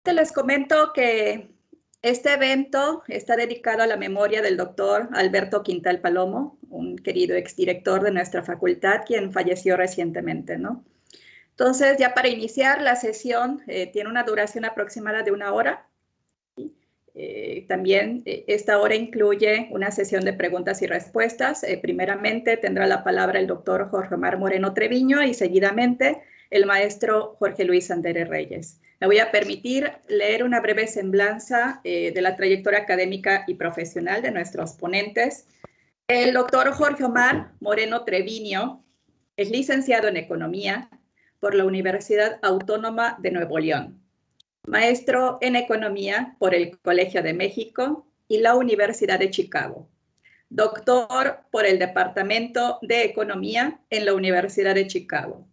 Les comento que este evento está dedicado a la memoria del doctor Alberto Quintal Palomo, un querido exdirector de nuestra facultad, quien falleció recientemente, ¿no? Entonces, ya para iniciar la sesión, tiene una duración aproximada de 1 hora. También esta hora incluye una sesión de preguntas y respuestas. Primeramente tendrá la palabra el doctor Jorge Omar Moreno Treviño y seguidamente el maestro Jorge Luis Andere Reyes. Me voy a permitir leer una breve semblanza de la trayectoria académica y profesional de nuestros ponentes. El doctor Jorge Omar Moreno Treviño es licenciado en Economía por la Universidad Autónoma de Nuevo León, maestro en Economía por el Colegio de México y la Universidad de Chicago, doctor por el Departamento de Economía en la Universidad de Chicago.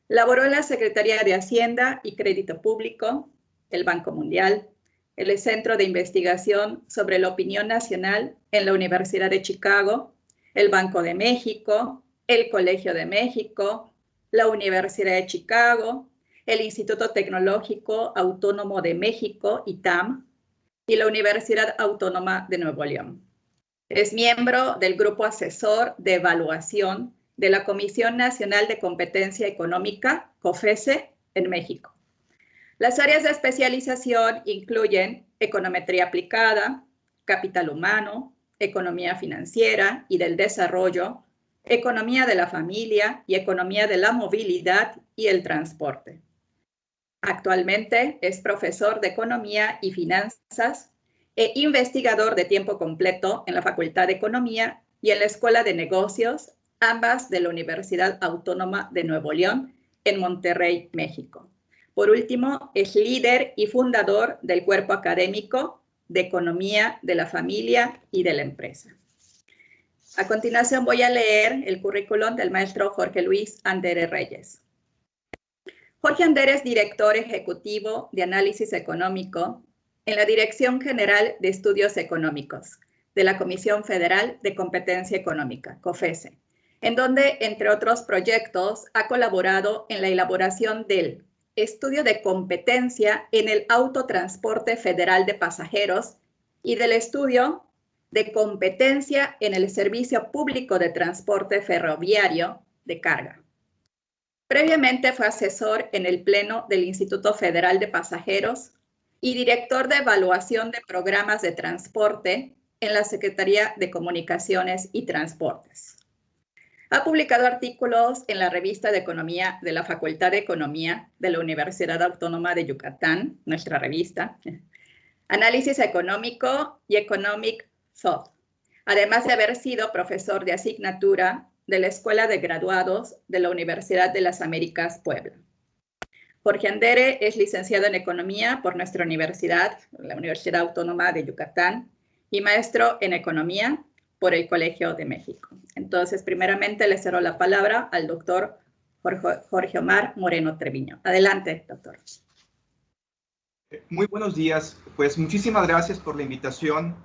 Laboró en la Secretaría de Hacienda y Crédito Público, el Banco Mundial, el Centro de Investigación sobre la Opinión Nacional en la Universidad de Chicago, el Banco de México, el Colegio de México, la Universidad de Chicago, el Instituto Tecnológico Autónomo de México, ITAM, y la Universidad Autónoma de Nuevo León. Es miembro del Grupo Asesor de Evaluación de la Comisión Nacional de Competencia Económica, COFESE, en México. Las áreas de especialización incluyen econometría aplicada, capital humano, economía financiera y del desarrollo, economía de la familia y economía de la movilidad y el transporte. Actualmente es profesor de Economía y Finanzas e investigador de tiempo completo en la Facultad de Economía y en la Escuela de Negocios, ambas de la Universidad Autónoma de Nuevo León, en Monterrey, México. Por último, es líder y fundador del Cuerpo Académico de Economía de la Familia y de la Empresa. A continuación voy a leer el currículum del maestro Jorge Luis Andere Reyes. Jorge Andere es director ejecutivo de análisis económico en la Dirección General de Estudios Económicos de la Comisión Federal de Competencia Económica, COFESE, en donde, entre otros proyectos, ha colaborado en la elaboración del Estudio de Competencia en el Autotransporte Federal de Pasajeros y del Estudio de Competencia en el Servicio Público de Transporte Ferroviario de Carga. Previamente fue asesor en el Pleno del Instituto Federal de Pasajeros y director de evaluación de programas de transporte en la Secretaría de Comunicaciones y Transportes. Ha publicado artículos en la Revista de Economía de la Facultad de Economía de la Universidad Autónoma de Yucatán, nuestra revista, Análisis Económico y Economic Thought, además de haber sido profesor de asignatura de la Escuela de Graduados de la Universidad de las Américas, Puebla. Jorge Andere es licenciado en Economía por nuestra universidad, la Universidad Autónoma de Yucatán, y maestro en Economía por el Colegio de México. Entonces, primeramente le cedo la palabra al doctor Jorge Omar Moreno Treviño. Adelante, doctor. Muy buenos días. Pues muchísimas gracias por la invitación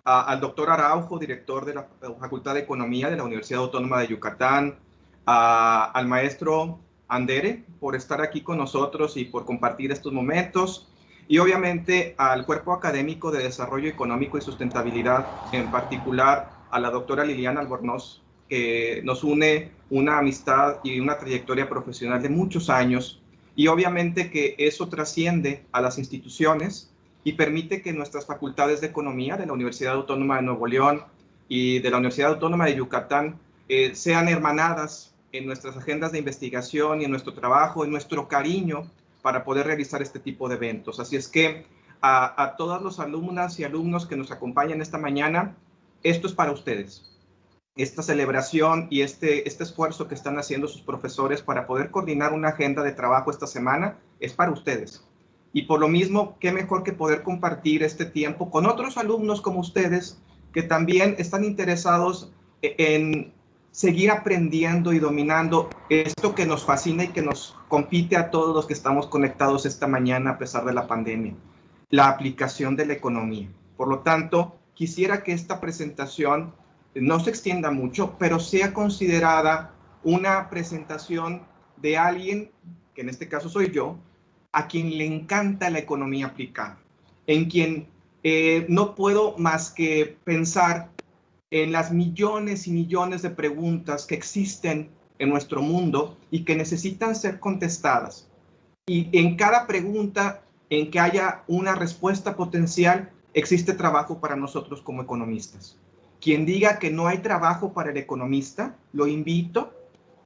al doctor Araujo, director de la Facultad de Economía de la Universidad Autónoma de Yucatán, al maestro Andere por estar aquí con nosotros y por compartir estos momentos, y obviamente al Cuerpo Académico de Desarrollo Económico y Sustentabilidad, en particular a la doctora Liliana Albornoz, que nos une una amistad y una trayectoria profesional de muchos años, y obviamente que eso trasciende a las instituciones y permite que nuestras facultades de economía de la Universidad Autónoma de Nuevo León y de la Universidad Autónoma de Yucatán sean hermanadas en nuestras agendas de investigación y en nuestro trabajo, en nuestro cariño para poder realizar este tipo de eventos. Así es que a todas las alumnas y alumnos que nos acompañan esta mañana, esto es para ustedes. Esta celebración y este esfuerzo que están haciendo sus profesores para poder coordinar una agenda de trabajo esta semana es para ustedes. Y por lo mismo, qué mejor que poder compartir este tiempo con otros alumnos como ustedes que también están interesados en seguir aprendiendo y dominando esto que nos fascina y que nos compite a todos los que estamos conectados esta mañana a pesar de la pandemia, la aplicación de la economía. Por lo tanto, quisiera que esta presentación no se extienda mucho, pero sea considerada una presentación de alguien, que en este caso soy yo, a quien le encanta la economía aplicada, en quien no puedo más que pensar en las millones y millones de preguntas que existen en nuestro mundo y que necesitan ser contestadas. Y en cada pregunta en que haya una respuesta potencial, existe trabajo para nosotros como economistas. Quien diga que no hay trabajo para el economista, lo invito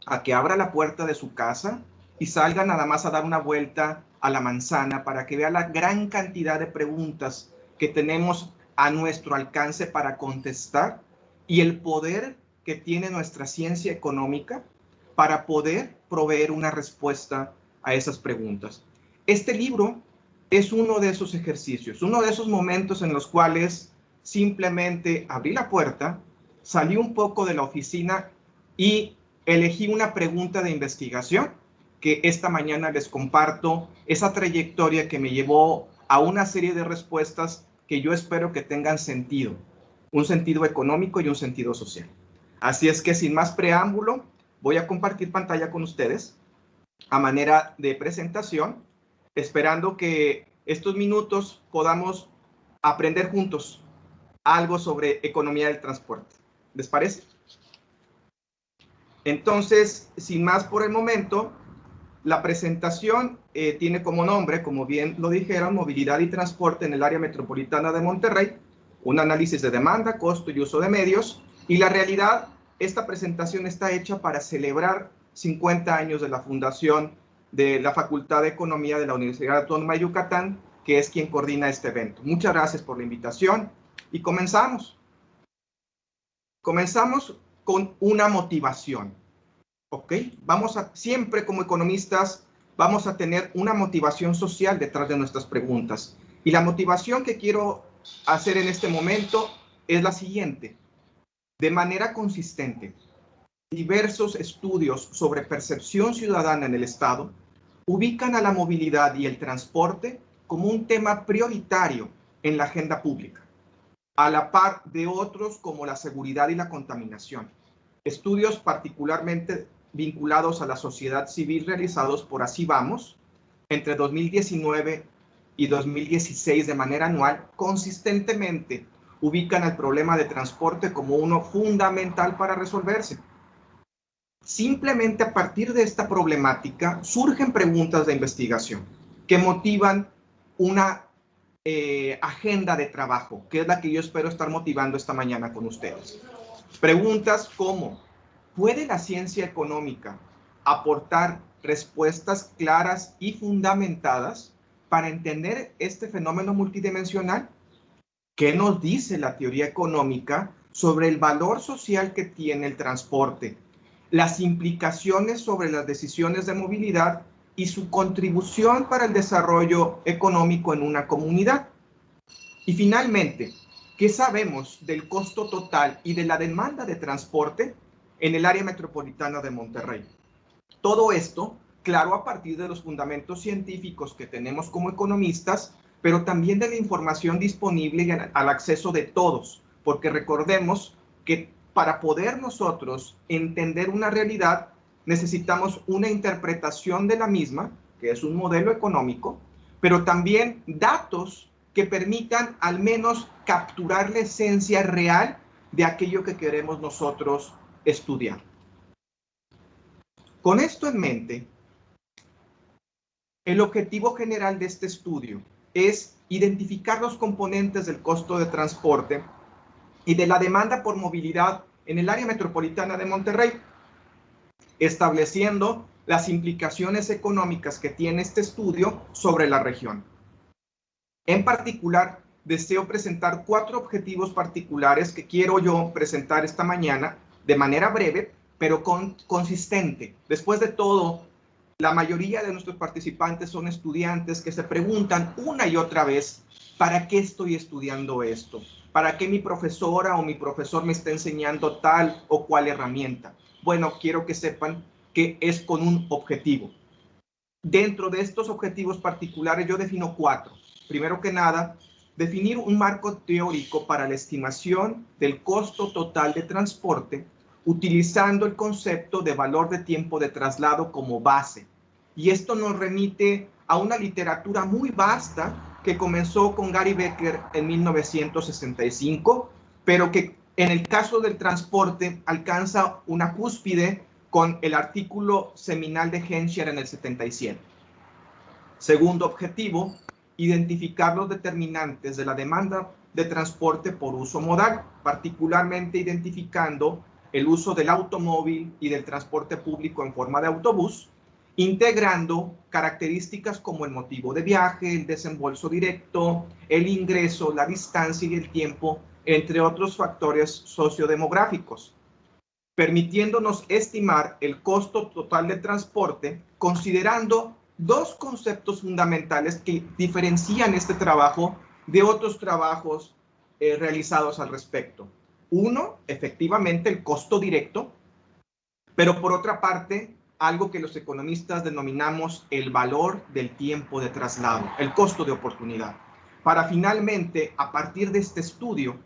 a que abra la puerta de su casa y salga nada más a dar una vuelta a la manzana para que vea la gran cantidad de preguntas que tenemos a nuestro alcance para contestar y el poder que tiene nuestra ciencia económica para poder proveer una respuesta a esas preguntas. Este libro es uno de esos ejercicios, uno de esos momentos en los cuales simplemente abrí la puerta, salí un poco de la oficina y elegí una pregunta de investigación que esta mañana les comparto, esa trayectoria que me llevó a una serie de respuestas que yo espero que tengan sentido, un sentido económico y un sentido social. Así es que sin más preámbulo, voy a compartir pantalla con ustedes a manera de presentación, esperando que estos minutos podamos aprender juntos algo sobre economía del transporte. ¿Les parece? Entonces, sin más por el momento, la presentación tiene como nombre, como bien lo dijeron, Movilidad y Transporte en el Área Metropolitana de Monterrey, un análisis de demanda, costo y uso de medios. Y la realidad, esta presentación está hecha para celebrar 50 años de la fundación de la Facultad de Economía de la Universidad Autónoma de Yucatán, que es quien coordina este evento. Muchas gracias por la invitación y comenzamos. Comenzamos con una motivación. ¿Ok? Siempre como economistas, vamos a tener una motivación social detrás de nuestras preguntas. Y la motivación que quiero hacer en este momento es la siguiente. De manera consistente, diversos estudios sobre percepción ciudadana en el Estado ubican a la movilidad y el transporte como un tema prioritario en la agenda pública, a la par de otros como la seguridad y la contaminación. Estudios particularmente vinculados a la sociedad civil realizados por Así Vamos entre 2019 y 2016 de manera anual consistentemente ubican el problema de transporte como uno fundamental para resolverse. Simplemente a partir de esta problemática surgen preguntas de investigación que motivan una agenda de trabajo, que es la que yo espero estar motivando esta mañana con ustedes. Preguntas como, ¿puede la ciencia económica aportar respuestas claras y fundamentadas para entender este fenómeno multidimensional? ¿Qué nos dice la teoría económica sobre el valor social que tiene el transporte, las implicaciones sobre las decisiones de movilidad y su contribución para el desarrollo económico en una comunidad? Y finalmente, ¿qué sabemos del costo total y de la demanda de transporte en el área metropolitana de Monterrey? Todo esto, claro, a partir de los fundamentos científicos que tenemos como economistas, pero también de la información disponible y al acceso de todos, porque recordemos que para poder nosotros entender una realidad, necesitamos una interpretación de la misma, que es un modelo económico, pero también datos que permitan al menos capturar la esencia real de aquello que queremos nosotros estudiar. Con esto en mente, el objetivo general de este estudio es identificar los componentes del costo de transporte y de la demanda por movilidad en el área metropolitana de Monterrey, estableciendo las implicaciones económicas que tiene este estudio sobre la región. En particular, deseo presentar 4 objetivos particulares que quiero yo presentar esta mañana de manera breve, pero consistente. Después de todo, la mayoría de nuestros participantes son estudiantes que se preguntan una y otra vez, ¿para qué estoy estudiando esto? ¿Para qué mi profesora o mi profesor me está enseñando tal o cual herramienta? Bueno, quiero que sepan que es con un objetivo. Dentro de estos objetivos particulares yo defino 4. Primero que nada, definir un marco teórico para la estimación del costo total de transporte utilizando el concepto de valor de tiempo de traslado como base. Y esto nos remite a una literatura muy vasta que comenzó con Gary Becker en 1965, pero que en el caso del transporte alcanza una cúspide con el artículo seminal de Henscher en el 77. Segundo objetivo, identificar los determinantes de la demanda de transporte por uso modal, particularmente identificando el uso del automóvil y del transporte público en forma de autobús, integrando características como el motivo de viaje, el desembolso directo, el ingreso, la distancia y el tiempo, entre otros factores sociodemográficos, permitiéndonos estimar el costo total de transporte, considerando dos conceptos fundamentales que diferencian este trabajo de otros trabajos realizados al respecto. Uno, efectivamente, el costo directo, pero por otra parte, algo que los economistas denominamos el valor del tiempo de traslado, el costo de oportunidad, para finalmente, a partir de este estudio,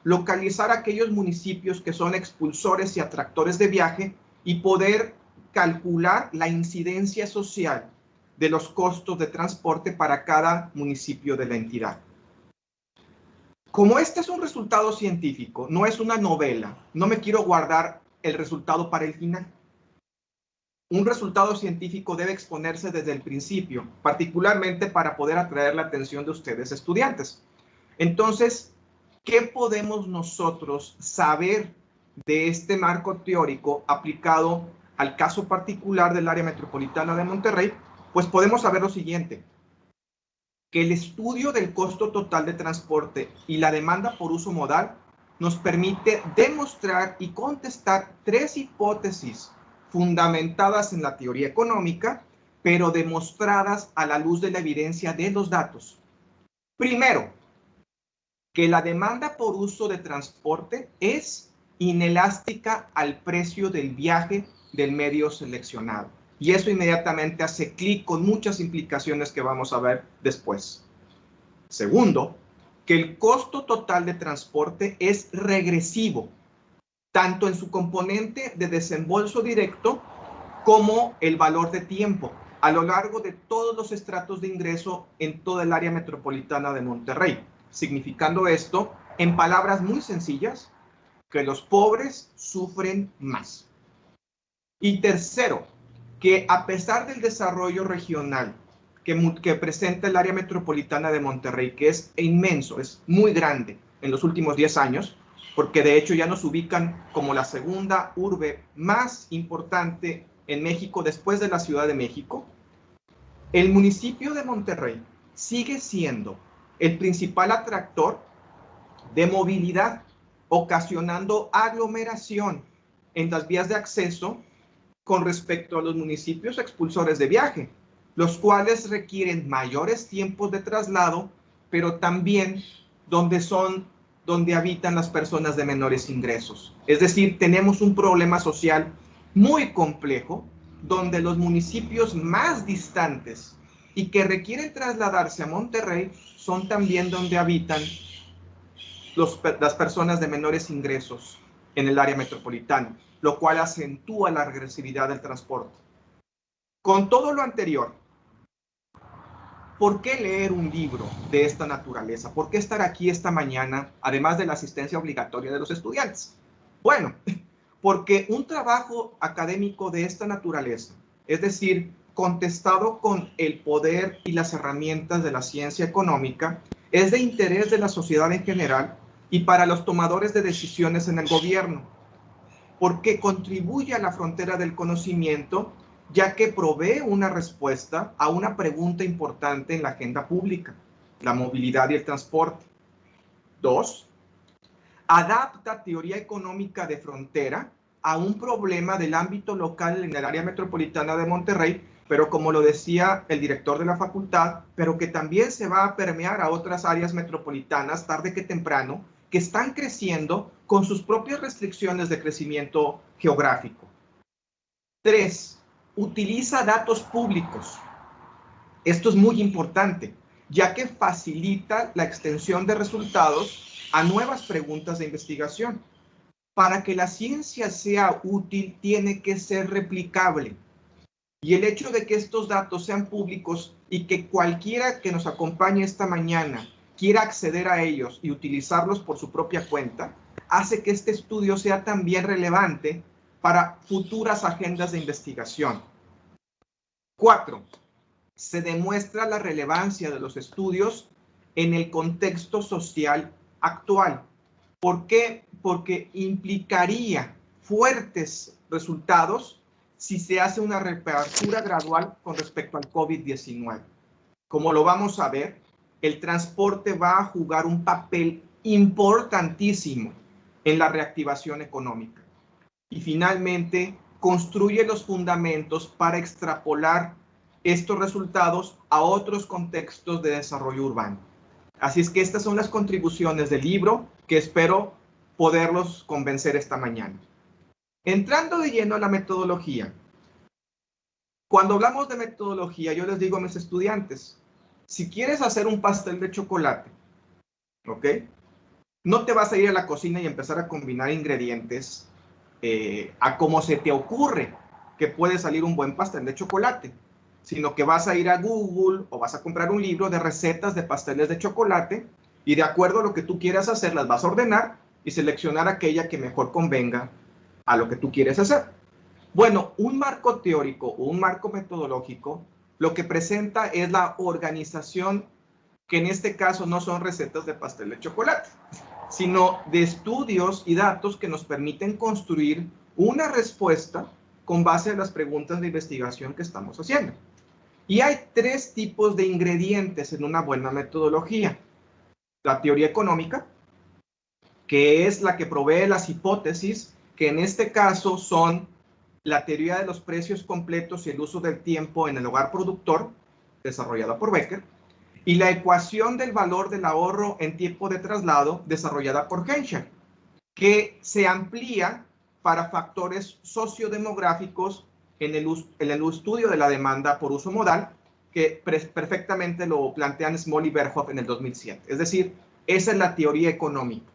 localizar aquellos municipios que son expulsores y atractores de viaje y poder calcular la incidencia social de los costos de transporte para cada municipio de la entidad. Como este es un resultado científico, no es una novela, no me quiero guardar el resultado para el final. Un resultado científico debe exponerse desde el principio, particularmente para poder atraer la atención de ustedes, estudiantes. Entonces, ¿qué podemos nosotros saber de este marco teórico aplicado al caso particular del área metropolitana de Monterrey? Pues podemos saber lo siguiente, que el estudio del costo total de transporte y la demanda por uso modal nos permite demostrar y contestar tres hipótesis fundamentadas en la teoría económica, pero demostradas a la luz de la evidencia de los datos. Primero, que la demanda por uso de transporte es inelástica al precio del viaje del medio seleccionado. Y eso inmediatamente hace clic con muchas implicaciones que vamos a ver después. Segundo, que el costo total de transporte es regresivo, tanto en su componente de desembolso directo como el valor de tiempo, a lo largo de todos los estratos de ingreso en toda el área metropolitana de Monterrey, significando esto, en palabras muy sencillas, que los pobres sufren más. Y tercero, que a pesar del desarrollo regional que presenta el área metropolitana de Monterrey, que es inmenso, es muy grande en los últimos 10 años, porque de hecho ya nos ubican como la segunda urbe más importante en México después de la Ciudad de México, el municipio de Monterrey sigue siendo el principal atractor de movilidad, ocasionando aglomeración en las vías de acceso con respecto a los municipios expulsores de viaje, los cuales requieren mayores tiempos de traslado, pero también donde habitan las personas de menores ingresos. Es decir, tenemos un problema social muy complejo, donde los municipios más distantes y que requieren trasladarse a Monterrey son también donde habitan las personas de menores ingresos en el área metropolitana, lo cual acentúa la regresividad del transporte. Con todo lo anterior, ¿por qué leer un libro de esta naturaleza? ¿Por qué estar aquí esta mañana, además de la asistencia obligatoria de los estudiantes? Bueno, porque un trabajo académico de esta naturaleza, es decir, contestado con el poder y las herramientas de la ciencia económica, es de interés de la sociedad en general y para los tomadores de decisiones en el gobierno, porque contribuye a la frontera del conocimiento, ya que provee una respuesta a una pregunta importante en la agenda pública, la movilidad y el transporte. 2, adapta teoría económica de frontera a un problema del ámbito local en el área metropolitana de Monterrey, pero como lo decía el director de la facultad, pero que también se va a permear a otras áreas metropolitanas tarde que temprano, que están creciendo con sus propias restricciones de crecimiento geográfico. 3, utiliza datos públicos. Esto es muy importante, ya que facilita la extensión de resultados a nuevas preguntas de investigación. Para que la ciencia sea útil, tiene que ser replicable. Y el hecho de que estos datos sean públicos y que cualquiera que nos acompañe esta mañana quiera acceder a ellos y utilizarlos por su propia cuenta, hace que este estudio sea también relevante para futuras agendas de investigación. 4. Se demuestra la relevancia de los estudios en el contexto social actual. ¿Por qué? Porque implicaría fuertes resultados si se hace una reapertura gradual con respecto al COVID-19. Como lo vamos a ver, el transporte va a jugar un papel importantísimo en la reactivación económica. Y finalmente, construye los fundamentos para extrapolar estos resultados a otros contextos de desarrollo urbano. Así es que estas son las contribuciones del libro que espero poderlos convencer esta mañana. Entrando de lleno a la metodología. Cuando hablamos de metodología, yo les digo a mis estudiantes, si quieres hacer un pastel de chocolate, ¿ok? No te vas a ir a la cocina y empezar a combinar ingredientes a como se te ocurre que puede salir un buen pastel de chocolate, sino que vas a ir a Google o vas a comprar un libro de recetas de pasteles de chocolate y de acuerdo a lo que tú quieras hacer, las vas a ordenar y seleccionar aquella que mejor convenga a lo que tú quieres hacer. Bueno, un marco teórico o un marco metodológico lo que presenta es la organización, que en este caso no son recetas de pastel de chocolate, sino de estudios y datos que nos permiten construir una respuesta con base a las preguntas de investigación que estamos haciendo. Y hay 3 tipos de ingredientes en una buena metodología. La teoría económica, que es la que provee las hipótesis, que en este caso son la teoría de los precios completos y el uso del tiempo en el hogar productor, desarrollada por Becker, y la ecuación del valor del ahorro en tiempo de traslado, desarrollada por Henscher, que se amplía para factores sociodemográficos en el estudio de la demanda por uso modal, que perfectamente lo plantean Small y Berhoff en el 2007. Es decir, esa es la teoría económica,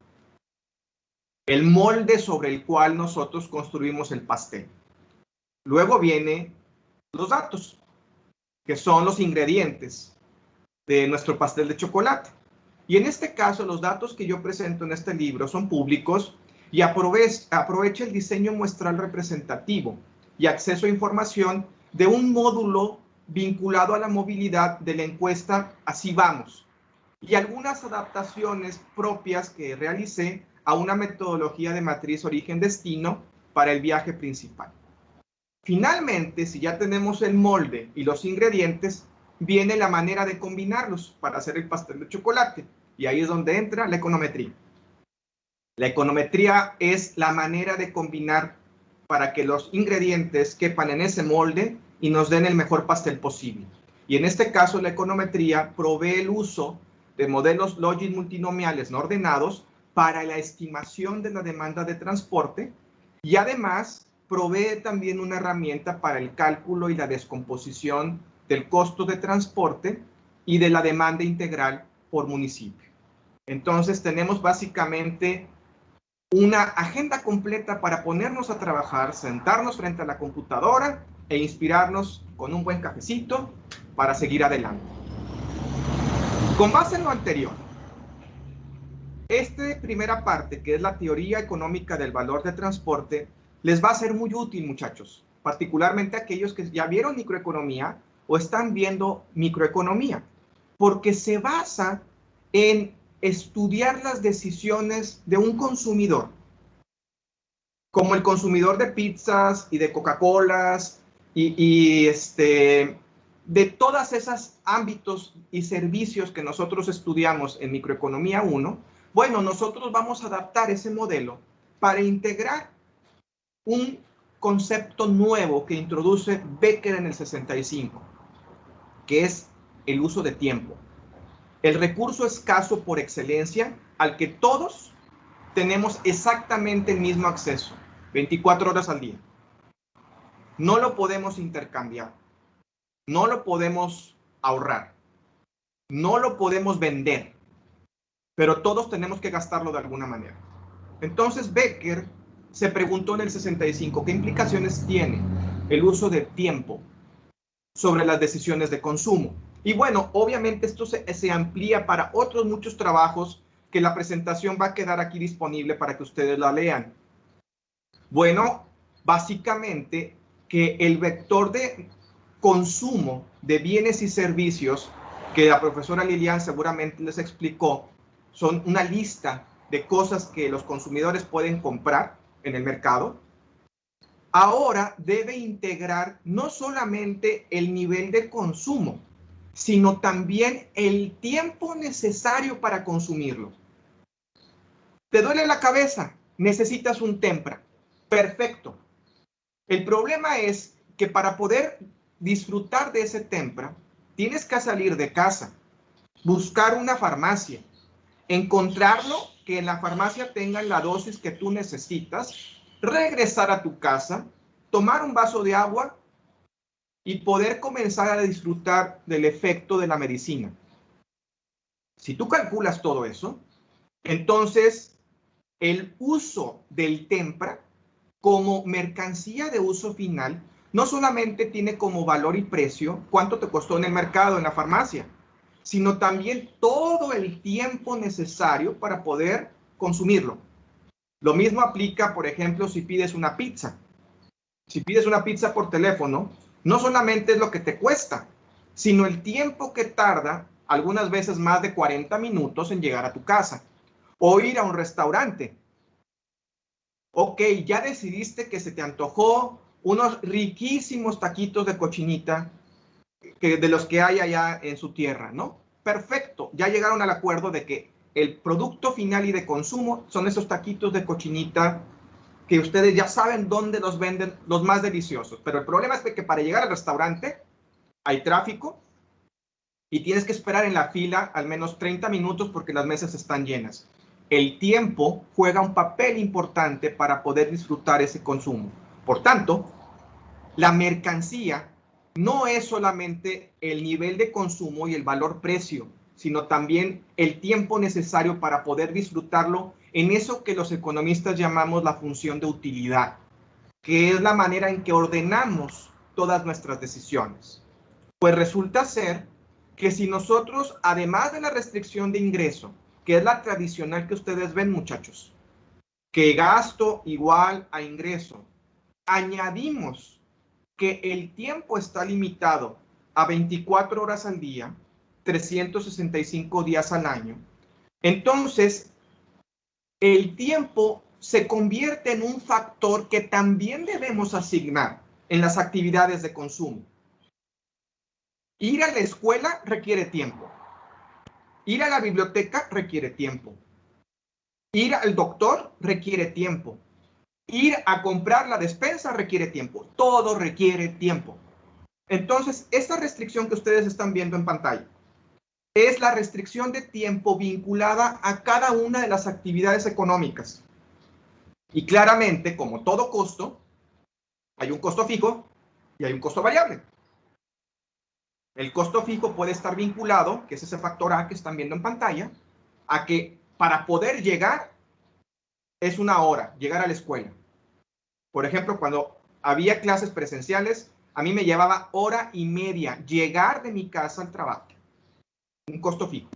el molde sobre el cual nosotros construimos el pastel. Luego vienen los datos, que son los ingredientes de nuestro pastel de chocolate. Y en este caso, los datos que yo presento en este libro son públicos y aprovecha el diseño muestral representativo y acceso a información de un módulo vinculado a la movilidad de la encuesta Así Vamos, y algunas adaptaciones propias que realicé a una metodología de matriz origen-destino para el viaje principal. Finalmente, si ya tenemos el molde y los ingredientes, viene la manera de combinarlos para hacer el pastel de chocolate. Y ahí es donde entra la econometría. La econometría es la manera de combinar para que los ingredientes quepan en ese molde y nos den el mejor pastel posible. Y en este caso, la econometría provee el uso de modelos logit multinomiales no ordenados para la estimación de la demanda de transporte y además provee también una herramienta para el cálculo y la descomposición del costo de transporte y de la demanda integral por municipio. Entonces tenemos básicamente una agenda completa para ponernos a trabajar, sentarnos frente a la computadora e inspirarnos con un buen cafecito para seguir adelante. Con base en lo anterior, esta primera parte, que es la teoría económica del valor de transporte, les va a ser muy útil, muchachos, particularmente aquellos que ya vieron microeconomía o están viendo microeconomía, porque se basa en estudiar las decisiones de un consumidor, como el consumidor de pizzas y de Coca-Colas de todas esas ámbitos y servicios que nosotros estudiamos en microeconomía 1. Bueno, nosotros vamos a adaptar ese modelo para integrar un concepto nuevo que introduce Becker en el 65, que es el uso de tiempo. El recurso escaso por excelencia al que todos tenemos exactamente el mismo acceso, 24 horas al día. No lo podemos intercambiar, no lo podemos ahorrar, no lo podemos vender, pero todos tenemos que gastarlo de alguna manera. Entonces Becker se preguntó en el 65, ¿qué implicaciones tiene el uso del tiempo sobre las decisiones de consumo. Y bueno, obviamente esto se amplía para otros muchos trabajos que la presentación va a quedar aquí disponible para que ustedes la lean. Bueno, básicamente que el vector de consumo de bienes y servicios que la profesora Lilian seguramente les explicó, son una lista de cosas que los consumidores pueden comprar en el mercado. Ahora debe integrar no solamente el nivel de consumo, sino también el tiempo necesario para consumirlo. ¿Te duele la cabeza? Necesitas un Tempra. Perfecto. El problema es que para poder disfrutar de ese Tempra, tienes que salir de casa, buscar una farmacia, encontrarlo, que en la farmacia tengan la dosis que tú necesitas, regresar a tu casa, tomar un vaso de agua y poder comenzar a disfrutar del efecto de la medicina. Si tú calculas todo eso, entonces el uso del Tempra como mercancía de uso final no solamente tiene como valor y precio cuánto te costó en el mercado, en la farmacia, sino también todo el tiempo necesario para poder consumirlo. Lo mismo aplica, por ejemplo, si pides una pizza. Si pides una pizza por teléfono, no solamente es lo que te cuesta, sino el tiempo que tarda, algunas veces más de 40 minutos en llegar a tu casa. O ir a un restaurante. Ok, ya decidiste que se te antojó unos riquísimos taquitos de cochinita de los que hay allá en su tierra, ¿no? Perfecto, ya llegaron al acuerdo de que el producto final y de consumo son esos taquitos de cochinita que ustedes ya saben dónde los venden los más deliciosos. Pero el problema es que para llegar al restaurante hay tráfico y tienes que esperar en la fila al menos 30 minutos porque las mesas están llenas. El tiempo juega un papel importante para poder disfrutar ese consumo. Por tanto, la mercancía no es solamente el nivel de consumo y el valor precio, sino también el tiempo necesario para poder disfrutarlo en eso que los economistas llamamos la función de utilidad, que es la manera en que ordenamos todas nuestras decisiones. Pues resulta ser que si nosotros, además de la restricción de ingreso, que es la tradicional que ustedes ven, muchachos, que gasto igual a ingreso, añadimos que el tiempo está limitado a 24 horas al día, 365 días al año, entonces el tiempo se convierte en un factor que también debemos asignar en las actividades de consumo. Ir a la escuela requiere tiempo. Ir a la biblioteca requiere tiempo. Ir al doctor requiere tiempo. Ir a comprar la despensa requiere tiempo. Todo requiere tiempo. Entonces, esta restricción que ustedes están viendo en pantalla es la restricción de tiempo vinculada a cada una de las actividades económicas. Y claramente, como todo costo, hay un costo fijo y hay un costo variable. El costo fijo puede estar vinculado, que es ese factor A que están viendo en pantalla, a que para poder llegar es una hora, llegar a la escuela. Por ejemplo, cuando había clases presenciales, a mí me llevaba hora y media llegar de mi casa al trabajo. Un costo fijo.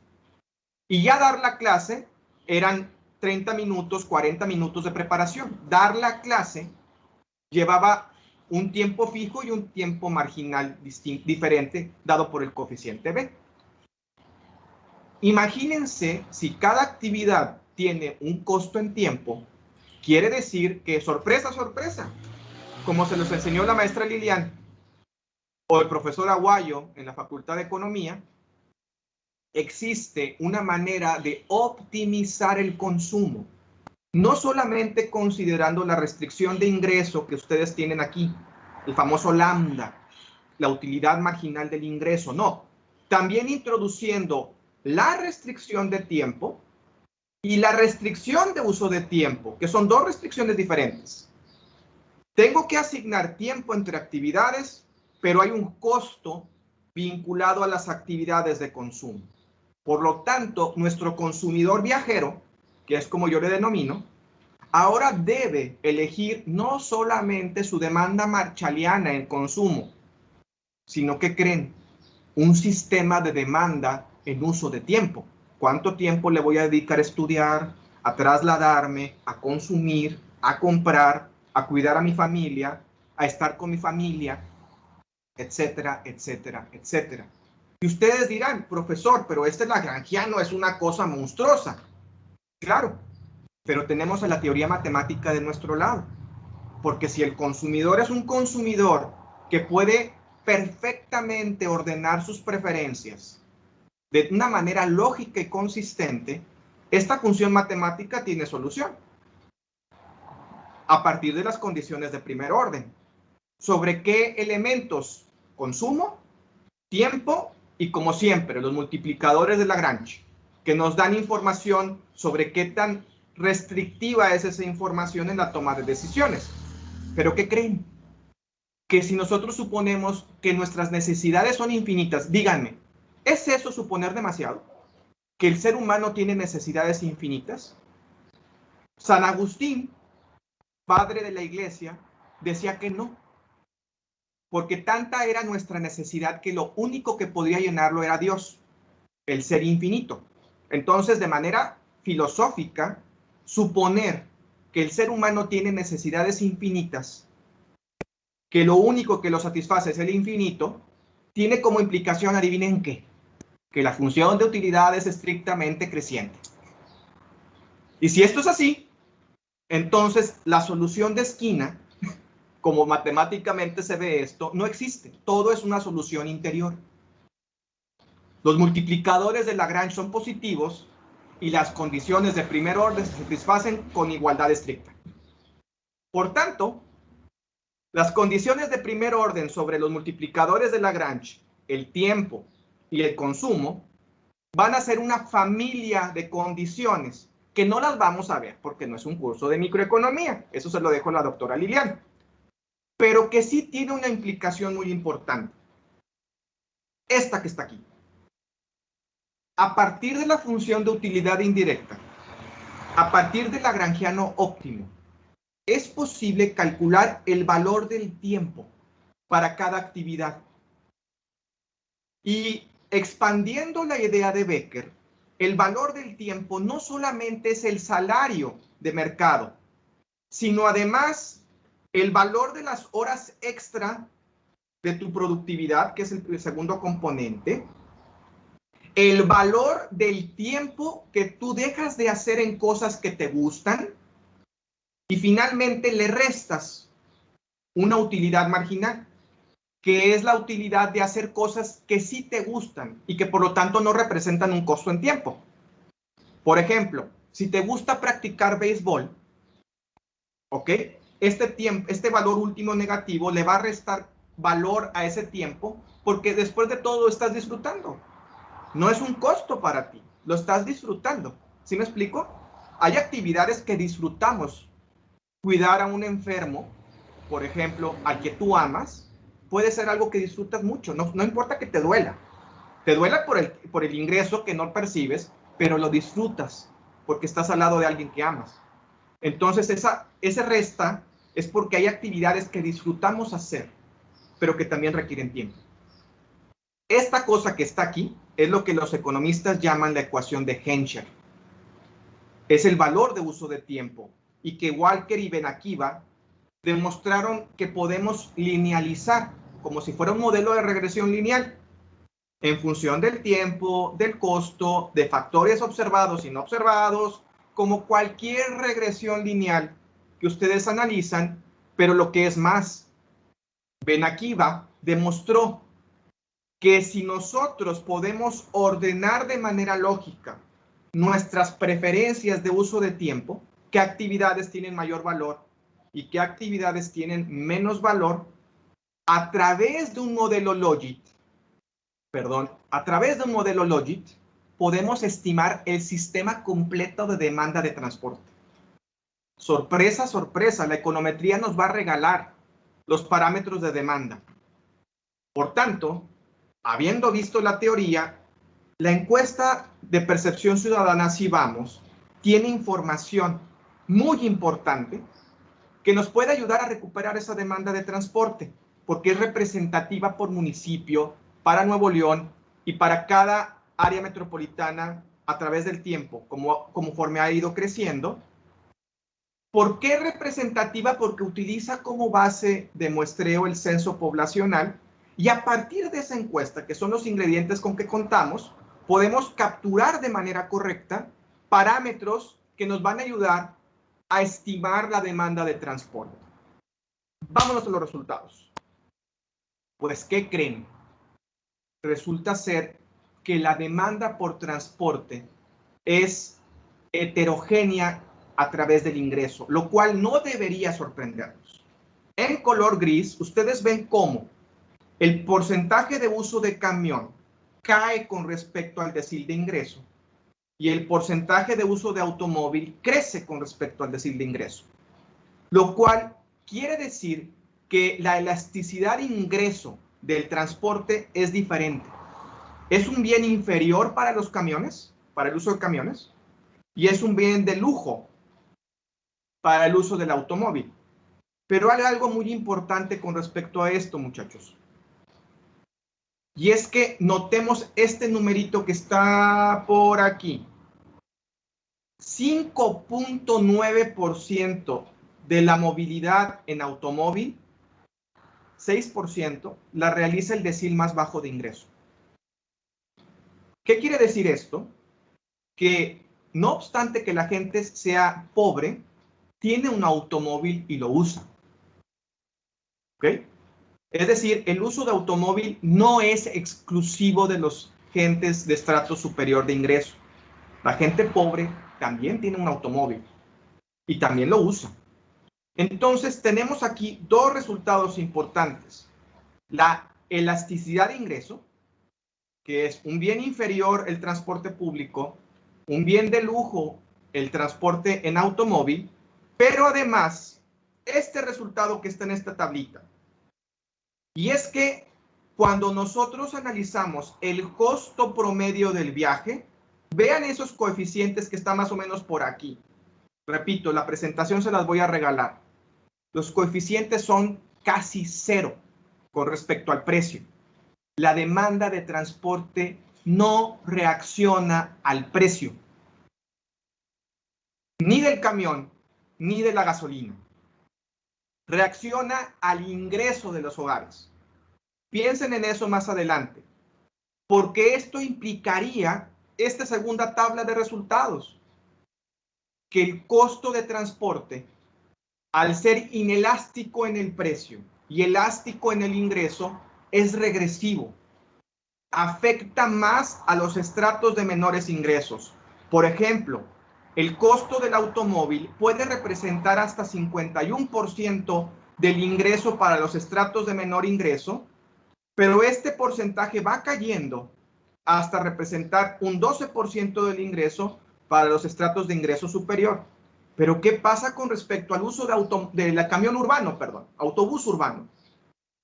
Y ya dar la clase eran 30 minutos, 40 minutos de preparación. Dar la clase llevaba un tiempo fijo y un tiempo marginal diferente dado por el coeficiente B. Imagínense si cada actividad tiene un costo en tiempo, quiere decir que sorpresa, sorpresa, como se los enseñó la maestra Lilian o el profesor Aguayo en la Facultad de Economía, existe una manera de optimizar el consumo, no solamente considerando la restricción de ingreso que ustedes tienen aquí, el famoso lambda, la utilidad marginal del ingreso, no, también introduciendo la restricción de tiempo y la restricción de uso de tiempo, que son dos restricciones diferentes. Tengo que asignar tiempo entre actividades, pero hay un costo vinculado a las actividades de consumo. Por lo tanto, nuestro consumidor viajero, que es como yo le denomino, ahora debe elegir no solamente su demanda marshalliana en consumo, sino que creen un sistema de demanda en uso de tiempo. ¿Cuánto tiempo le voy a dedicar a estudiar, a trasladarme, a consumir, a comprar, a cuidar a mi familia, a estar con mi familia, etcétera, etcétera, etcétera? Y ustedes dirán, profesor, pero este lagrangiano es una cosa monstruosa. Claro, pero tenemos a la teoría matemática de nuestro lado. Porque si el consumidor es un consumidor que puede perfectamente ordenar sus preferencias de una manera lógica y consistente, esta función matemática tiene solución a partir de las condiciones de primer orden. ¿Sobre qué elementos? Consumo, tiempo y, como siempre, los multiplicadores de Lagrange, que nos dan información sobre qué tan restrictiva es esa información en la toma de decisiones. ¿Pero qué creen? Que si nosotros suponemos que nuestras necesidades son infinitas, díganme, ¿es eso suponer demasiado? ¿Que el ser humano tiene necesidades infinitas? San Agustín, padre de la iglesia, decía que no, porque tanta era nuestra necesidad que lo único que podía llenarlo era Dios, el ser infinito. Entonces, de manera filosófica, suponer que el ser humano tiene necesidades infinitas, que lo único que lo satisface es el infinito, tiene como implicación, adivinen qué, que la función de utilidad es estrictamente creciente. Y si esto es así, entonces la solución de esquina, como matemáticamente se ve esto, no existe. Todo es una solución interior. Los multiplicadores de Lagrange son positivos y las condiciones de primer orden se satisfacen con igualdad estricta. Por tanto, las condiciones de primer orden sobre los multiplicadores de Lagrange, el tiempo y el consumo, van a ser una familia de condiciones que no las vamos a ver porque no es un curso de microeconomía. Eso se lo dejo a la doctora Liliana. Pero que sí tiene una implicación muy importante. Esta que está aquí. A partir de la función de utilidad indirecta, a partir del lagrangiano óptimo, es posible calcular el valor del tiempo para cada actividad. Y expandiendo la idea de Becker, el valor del tiempo no solamente es el salario de mercado, sino además el valor de las horas extra de tu productividad, que es el segundo componente, el valor del tiempo que tú dejas de hacer en cosas que te gustan, y finalmente le restas una utilidad marginal, que es la utilidad de hacer cosas que sí te gustan y que por lo tanto no representan un costo en tiempo. Por ejemplo, si te gusta practicar béisbol, ¿ok? Este valor último negativo le va a restar valor a ese tiempo porque después de todo estás disfrutando. No es un costo para ti, lo estás disfrutando. ¿Sí me explico? Hay actividades que disfrutamos. Cuidar a un enfermo, por ejemplo, al que tú amas, puede ser algo que disfrutas mucho. No importa que te duela. Te duela por el ingreso que no percibes, pero lo disfrutas porque estás al lado de alguien que amas. Entonces, ese resta es porque hay actividades que disfrutamos hacer, pero que también requieren tiempo. Esta cosa que está aquí es lo que los economistas llaman la ecuación de Henscher. Es el valor de uso de tiempo y que Walker y Ben-Akiva demostraron que podemos linealizar como si fuera un modelo de regresión lineal en función del tiempo, del costo, de factores observados y no observados, como cualquier regresión lineal que ustedes analizan, pero lo que es más, Ben-Akiva demostró que si nosotros podemos ordenar de manera lógica nuestras preferencias de uso de tiempo, qué actividades tienen mayor valor y qué actividades tienen menos valor, a través de un modelo Logit, podemos estimar el sistema completo de demanda de transporte. Sorpresa, sorpresa, la econometría nos va a regalar los parámetros de demanda. Por tanto, habiendo visto la teoría, la encuesta de percepción ciudadana, si vamos, tiene información muy importante que nos puede ayudar a recuperar esa demanda de transporte. porque es representativa por municipio para Nuevo León y para cada área metropolitana a través del tiempo, conforme ha ido creciendo. ¿Por qué representativa? Porque utiliza como base de muestreo el censo poblacional y a partir de esa encuesta, que son los ingredientes con que contamos, podemos capturar de manera correcta parámetros que nos van a ayudar a estimar la demanda de transporte. Vámonos a los resultados. Pues, ¿qué creen? Resulta ser que la demanda por transporte es heterogénea a través del ingreso, lo cual no debería sorprendernos. En color gris, ustedes ven cómo el porcentaje de uso de camión cae con respecto al decil de ingreso y el porcentaje de uso de automóvil crece con respecto al decil de ingreso, lo cual quiere decir que la elasticidad de ingreso del transporte es diferente. Es un bien inferior para los camiones, para el uso de camiones, y es un bien de lujo para el uso del automóvil. Pero hay algo muy importante con respecto a esto, muchachos. Y es que notemos este numerito que está por aquí. 5.9% de la movilidad en automóvil, 6%, la realiza el decil más bajo de ingreso. ¿Qué quiere decir esto? Que no obstante que la gente sea pobre, tiene un automóvil y lo usa. ¿Ok? Es decir, el uso de automóvil no es exclusivo de los gentes de estrato superior de ingreso. La gente pobre también tiene un automóvil y también lo usa. Entonces, tenemos aquí dos resultados importantes. La elasticidad de ingreso, que es un bien inferior el transporte público, un bien de lujo el transporte en automóvil, pero además, este resultado que está en esta tablita, y es que cuando nosotros analizamos el costo promedio del viaje, vean esos coeficientes que están más o menos por aquí. Repito, la presentación se las voy a regalar. Los coeficientes son casi cero con respecto al precio. La demanda de transporte no reacciona al precio, ni del camión, ni de la gasolina. Reacciona al ingreso de los hogares. Piensen en eso más adelante, porque esto implicaría esta segunda tabla de resultados, que el costo de transporte, al ser inelástico en el precio y elástico en el ingreso, es regresivo. Afecta más a los estratos de menores ingresos. Por ejemplo, el costo del automóvil puede representar hasta 51% del ingreso para los estratos de menor ingreso, pero este porcentaje va cayendo hasta representar un 12% del ingreso para los estratos de ingreso superior. Pero ¿qué pasa con respecto al uso del camión urbano, autobús urbano?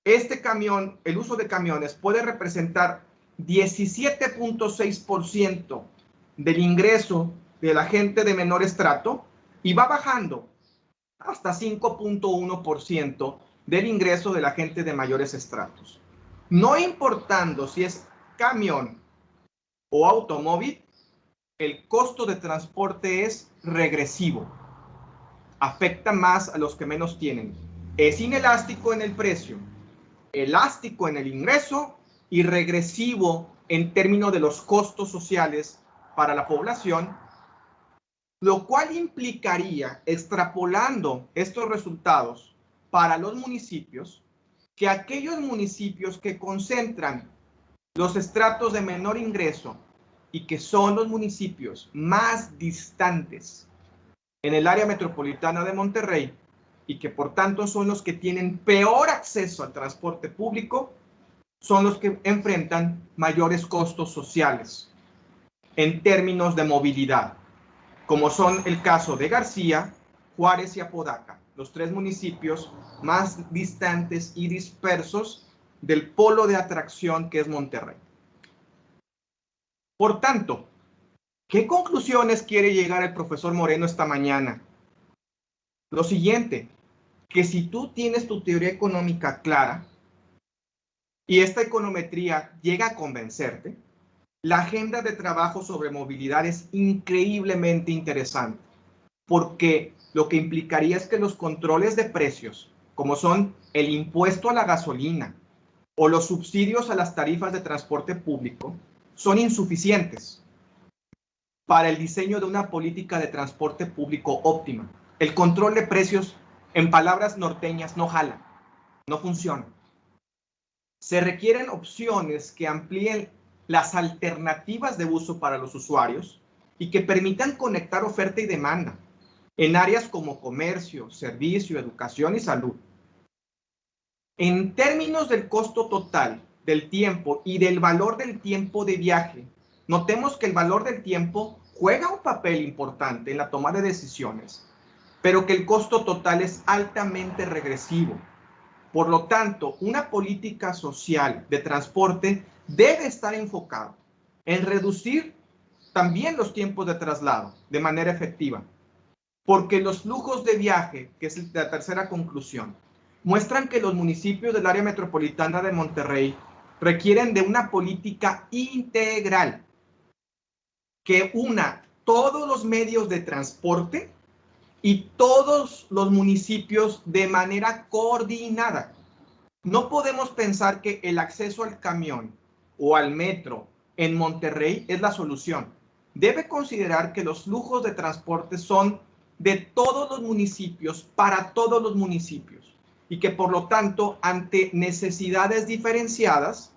Este camión, el uso de camiones puede representar 17.6% del ingreso de la gente de menor estrato y va bajando hasta 5.1% del ingreso de la gente de mayores estratos. No importando si es camión o automóvil, el costo de transporte es regresivo. Afecta más a los que menos tienen. Es inelástico en el precio, elástico en el ingreso y regresivo en términos de los costos sociales para la población, lo cual implicaría, extrapolando estos resultados para los municipios, que aquellos municipios que concentran los estratos de menor ingreso y que son los municipios más distantes en el área metropolitana de Monterrey y que por tanto son los que tienen peor acceso al transporte público, son los que enfrentan mayores costos sociales en términos de movilidad, como son el caso de García, Juárez y Apodaca, los tres municipios más distantes y dispersos del polo de atracción que es Monterrey. Por tanto, ¿qué conclusiones quiere llegar el profesor Moreno esta mañana? Lo siguiente, que si tú tienes tu teoría económica clara, y esta econometría llega a convencerte, la agenda de trabajo sobre movilidad es increíblemente interesante, porque lo que implicaría es que los controles de precios, como son el impuesto a la gasolina o los subsidios a las tarifas de transporte público, son insuficientes para el diseño de una política de transporte público óptima. El control de precios, en palabras norteñas, no jala, no funciona. Se requieren opciones que amplíen las alternativas de uso para los usuarios y que permitan conectar oferta y demanda en áreas como comercio, servicio, educación y salud. En términos del costo total, del tiempo y del valor del tiempo de viaje, notemos que el valor del tiempo juega un papel importante en la toma de decisiones, pero que el costo total es altamente regresivo. Por lo tanto, una política social de transporte debe estar enfocada en reducir también los tiempos de traslado de manera efectiva, porque los flujos de viaje, que es la tercera conclusión, muestran que los municipios del área metropolitana de Monterrey requieren de una política integral que una todos los medios de transporte y todos los municipios de manera coordinada. No podemos pensar que el acceso al camión o al metro en Monterrey es la solución. Debe considerar que los flujos de transporte son de todos los municipios para todos los municipios y que por lo tanto ante necesidades diferenciadas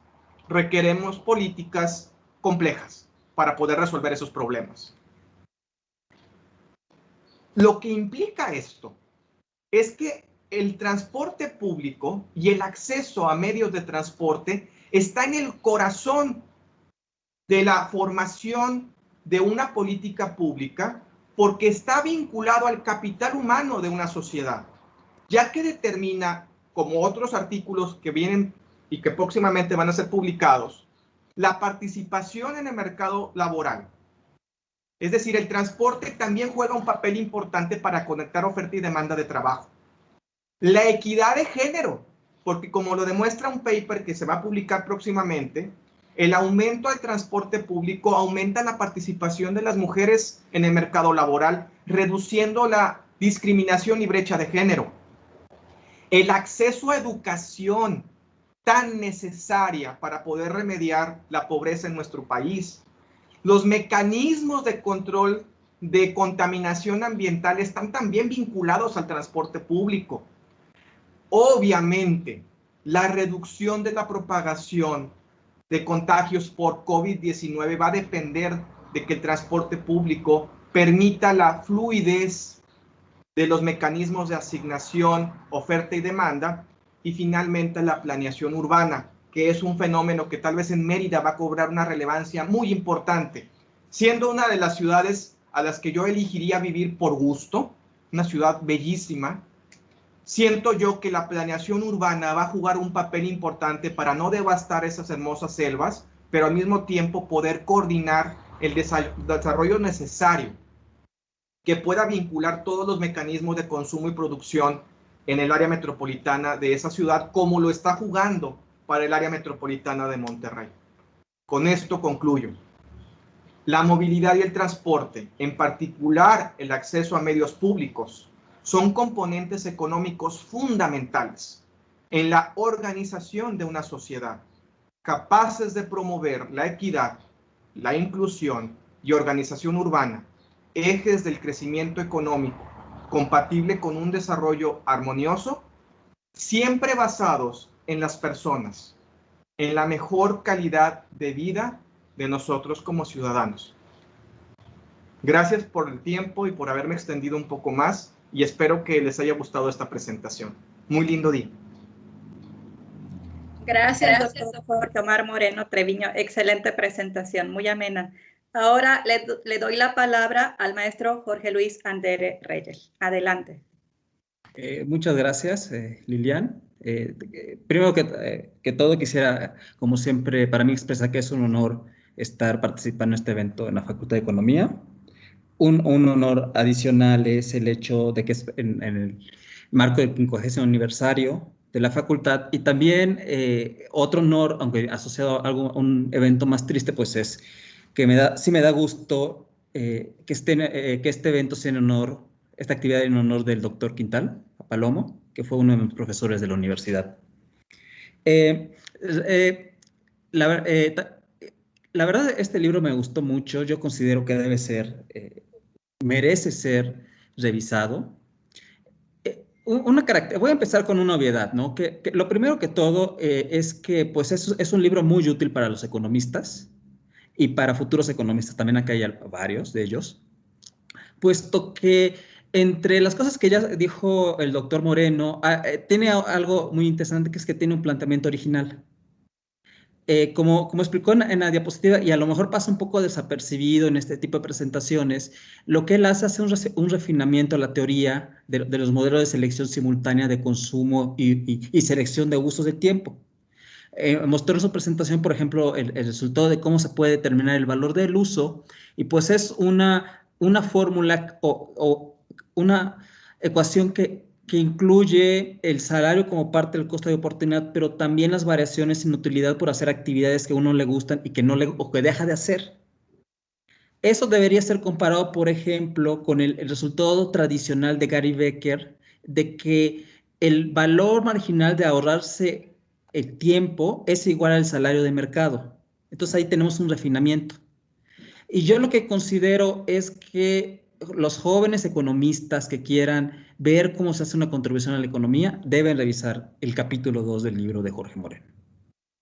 requeremos políticas complejas para poder resolver esos problemas. Lo que implica esto es que el transporte público y el acceso a medios de transporte está en el corazón de la formación de una política pública porque está vinculado al capital humano de una sociedad, ya que determina, como otros artículos que vienen y que próximamente van a ser publicados, la participación en el mercado laboral. Es decir, el transporte también juega un papel importante para conectar oferta y demanda de trabajo. La equidad de género, porque como lo demuestra un paper que se va a publicar próximamente, el aumento del transporte público aumenta la participación de las mujeres en el mercado laboral, reduciendo la discriminación y brecha de género. El acceso a educación tan necesaria para poder remediar la pobreza en nuestro país. Los mecanismos de control de contaminación ambiental están también vinculados al transporte público. Obviamente, la reducción de la propagación de contagios por COVID-19 va a depender de que el transporte público permita la fluidez de los mecanismos de asignación, oferta y demanda, y finalmente la planeación urbana, que es un fenómeno que tal vez en Mérida va a cobrar una relevancia muy importante, siendo una de las ciudades a las que yo elegiría vivir por gusto, una ciudad bellísima. Siento yo que la planeación urbana va a jugar un papel importante para no devastar esas hermosas selvas, pero al mismo tiempo poder coordinar el desarrollo necesario que pueda vincular todos los mecanismos de consumo y producción en el área metropolitana de esa ciudad, como lo está jugando para el área metropolitana de Monterrey. Con esto concluyo. La movilidad y el transporte, en particular el acceso a medios públicos, son componentes económicos fundamentales en la organización de una sociedad, capaces de promover la equidad, la inclusión y organización urbana, ejes del crecimiento económico, compatible con un desarrollo armonioso, siempre basados en las personas, en la mejor calidad de vida de nosotros como ciudadanos. Gracias por el tiempo y por haberme extendido un poco más y espero que les haya gustado esta presentación. Muy lindo día. Gracias, doctor Jorge Omar Moreno Treviño. Excelente presentación, muy amena. Ahora le doy la palabra al maestro Jorge Luis Andere Reyes. Adelante. Muchas gracias, Lilian. Primero que todo quisiera, como siempre, para mí expresar que es un honor estar participando en este evento en la Facultad de Economía. Un honor adicional es el hecho de que es en el marco del 50º aniversario de la facultad. Y también otro honor, aunque asociado a un evento más triste, pues es que sí me da gusto que este evento sea en honor, esta actividad en honor del doctor Quintal Palomo, que fue uno de mis profesores de la universidad. Eh, eh, la, eh, la verdad, este libro me gustó mucho. Yo considero que merece ser revisado. Voy a empezar con una obviedad, ¿no? Que lo primero que todo es que pues es un libro muy útil para los economistas y para futuros economistas. También acá hay varios de ellos, puesto que entre las cosas que ya dijo el doctor Moreno, tiene algo muy interesante, que es que tiene un planteamiento original. Como explicó en la diapositiva, y a lo mejor pasa un poco desapercibido en este tipo de presentaciones, lo que él hace un refinamiento a la teoría de los modelos de selección simultánea de consumo y selección de usos de tiempo. Mostró en su presentación, por ejemplo, el resultado de cómo se puede determinar el valor del uso, y pues es una fórmula o una ecuación que incluye el salario como parte del costo de oportunidad, pero también las variaciones en utilidad por hacer actividades que a uno le gustan y o que deja de hacer. Eso debería ser comparado, por ejemplo, con el resultado tradicional de Gary Becker, de que el valor marginal de ahorrarse el tiempo es igual al salario de mercado. Entonces ahí tenemos un refinamiento. Y yo lo que considero es que los jóvenes economistas que quieran ver cómo se hace una contribución a la economía deben revisar el capítulo 2 del libro de Jorge Moreno.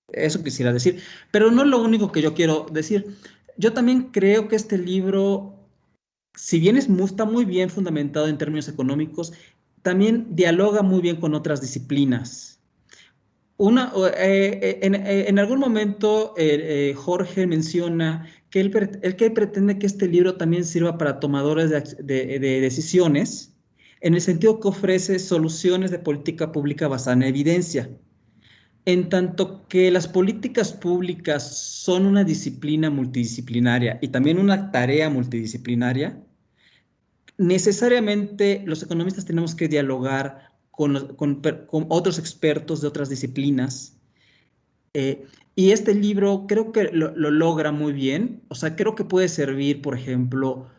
Eso quisiera decir. Pero no es lo único que yo quiero decir. Yo también creo que este libro, si bien está muy bien fundamentado en términos económicos, también dialoga muy bien con otras disciplinas. En algún momento Jorge menciona que él pretende que este libro también sirva para tomadores de decisiones, en el sentido que ofrece soluciones de política pública basada en evidencia. En tanto que las políticas públicas son una disciplina multidisciplinaria y también una tarea multidisciplinaria, necesariamente los economistas tenemos que dialogar con otros expertos de otras disciplinas. Y este libro creo que lo logra muy bien. O sea, creo que puede servir, por ejemplo,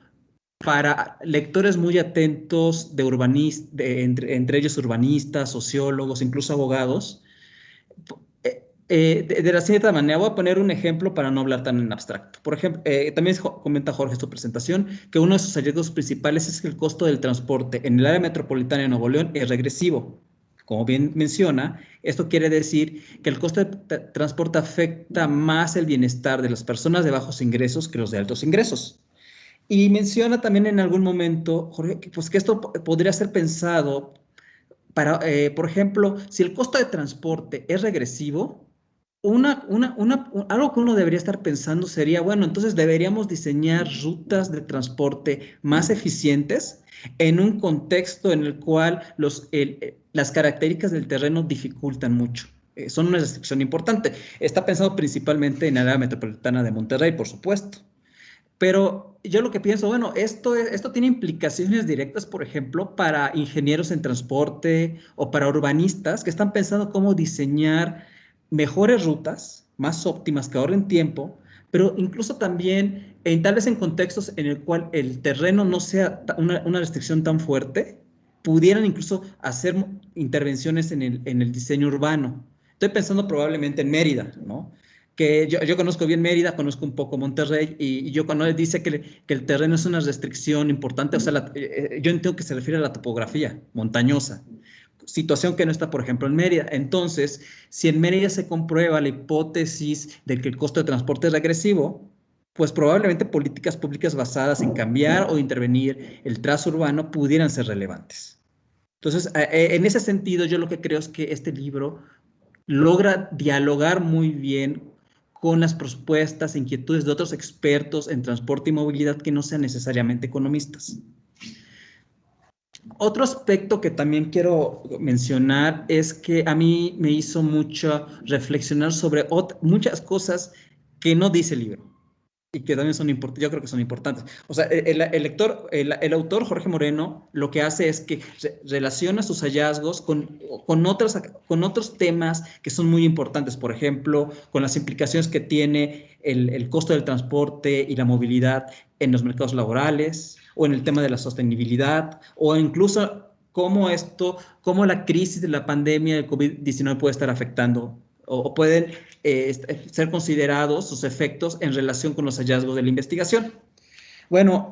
para lectores muy atentos entre ellos urbanistas, sociólogos, incluso abogados. De la cierta manera, voy a poner un ejemplo para no hablar tan en abstracto. Por ejemplo, también comenta Jorge en su presentación que uno de sus hallazgos principales es que el costo del transporte en el área metropolitana de Nuevo León es regresivo. Como bien menciona, esto quiere decir que el costo de transporte afecta más el bienestar de las personas de bajos ingresos que los de altos ingresos. Y menciona también en algún momento, Jorge, pues que esto podría ser pensado para, por ejemplo, si el costo de transporte es regresivo, algo que uno debería estar pensando sería, bueno, entonces deberíamos diseñar rutas de transporte más eficientes en un contexto en el cual las características del terreno dificultan mucho. Son una restricción importante. Está pensado principalmente en el área metropolitana de Monterrey, por supuesto. Pero yo lo que pienso, bueno, esto tiene implicaciones directas, por ejemplo, para ingenieros en transporte o para urbanistas que están pensando cómo diseñar mejores rutas, más óptimas, que ahorren tiempo, pero incluso también tal vez en contextos en el cual el terreno no sea una restricción tan fuerte, pudieran incluso hacer intervenciones en el diseño urbano. Estoy pensando probablemente en Mérida, ¿no? Que yo conozco bien Mérida, conozco un poco Monterrey, y yo cuando él dice que el terreno es una restricción importante, o sea, yo entiendo que se refiere a la topografía montañosa, situación que no está, por ejemplo, en Mérida. Entonces, si en Mérida se comprueba la hipótesis de que el costo de transporte es regresivo, pues probablemente políticas públicas basadas en cambiar o intervenir el trazo urbano pudieran ser relevantes. Entonces, en ese sentido, yo lo que creo es que este libro logra dialogar muy bien con las propuestas e inquietudes de otros expertos en transporte y movilidad que no sean necesariamente economistas. Otro aspecto que también quiero mencionar es que a mí me hizo mucho reflexionar sobre muchas cosas que no dice el libro. y que también son importantes, yo creo que son importantes. O sea, el autor Jorge Moreno lo que hace es que relaciona sus hallazgos con otros temas que son muy importantes, por ejemplo, con las implicaciones que tiene el costo del transporte y la movilidad en los mercados laborales, o en el tema de la sostenibilidad, o incluso cómo la crisis de la pandemia del COVID-19 puede estar afectando o pueden ser considerados sus efectos en relación con los hallazgos de la investigación. Bueno,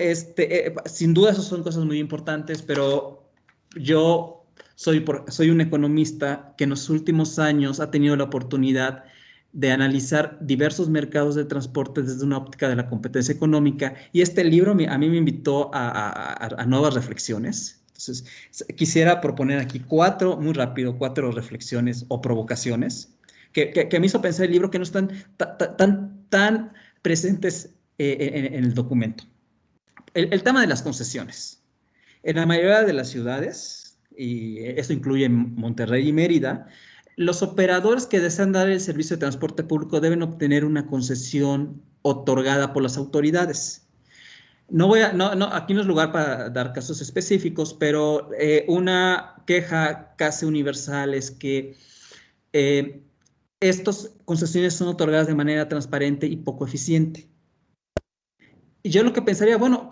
sin duda esas son cosas muy importantes, pero yo soy un economista que en los últimos años ha tenido la oportunidad de analizar diversos mercados de transporte desde una óptica de la competencia económica, y este libro a mí me invitó a nuevas reflexiones. Entonces, quisiera proponer aquí muy rápido, cuatro reflexiones o provocaciones que me hizo pensar el libro, que no están tan presentes en el documento. El tema de las concesiones. En la mayoría de las ciudades, y esto incluye Monterrey y Mérida, los operadores que desean dar el servicio de transporte público deben obtener una concesión otorgada por las autoridades. Aquí no es lugar para dar casos específicos, pero una queja casi universal es que estas concesiones son otorgadas de manera transparente y poco eficiente. Y yo lo que pensaría, bueno,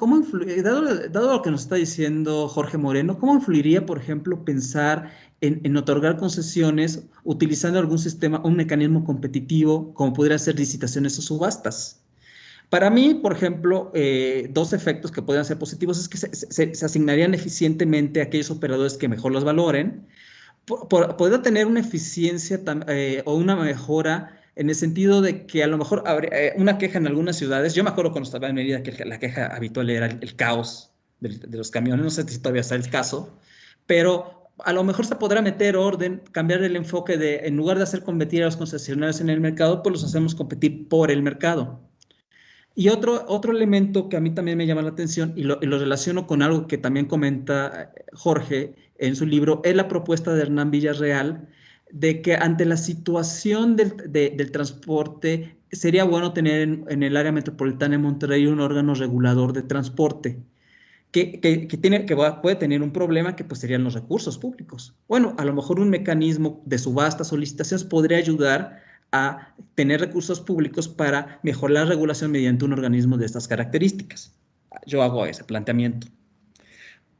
dado lo que nos está diciendo Jorge Moreno, ¿cómo influiría, por ejemplo, pensar en otorgar concesiones utilizando algún sistema, un mecanismo competitivo, como pudiera ser licitaciones o subastas? Para mí, por ejemplo, dos efectos que podrían ser positivos es que se asignarían eficientemente a aquellos operadores que mejor los valoren. Podría tener una eficiencia o una mejora en el sentido de que a lo mejor habría una queja en algunas ciudades. Yo me acuerdo cuando estaba en Mérida que la queja habitual era el caos de los camiones. No sé si todavía está el caso, pero a lo mejor se podrá meter orden, cambiar el enfoque en lugar de hacer competir a los concesionarios en el mercado, pues los hacemos competir por el mercado. Y otro elemento que a mí también me llama la atención y lo relaciono con algo que también comenta Jorge en su libro, es la propuesta de Hernán Villarreal de que ante la situación del transporte sería bueno tener en el área metropolitana de Monterrey un órgano regulador de transporte puede tener un problema que pues serían los recursos públicos. Bueno, a lo mejor un mecanismo de subastas o licitaciones podría ayudar a tener recursos públicos para mejorar la regulación mediante un organismo de estas características. Yo hago ese planteamiento.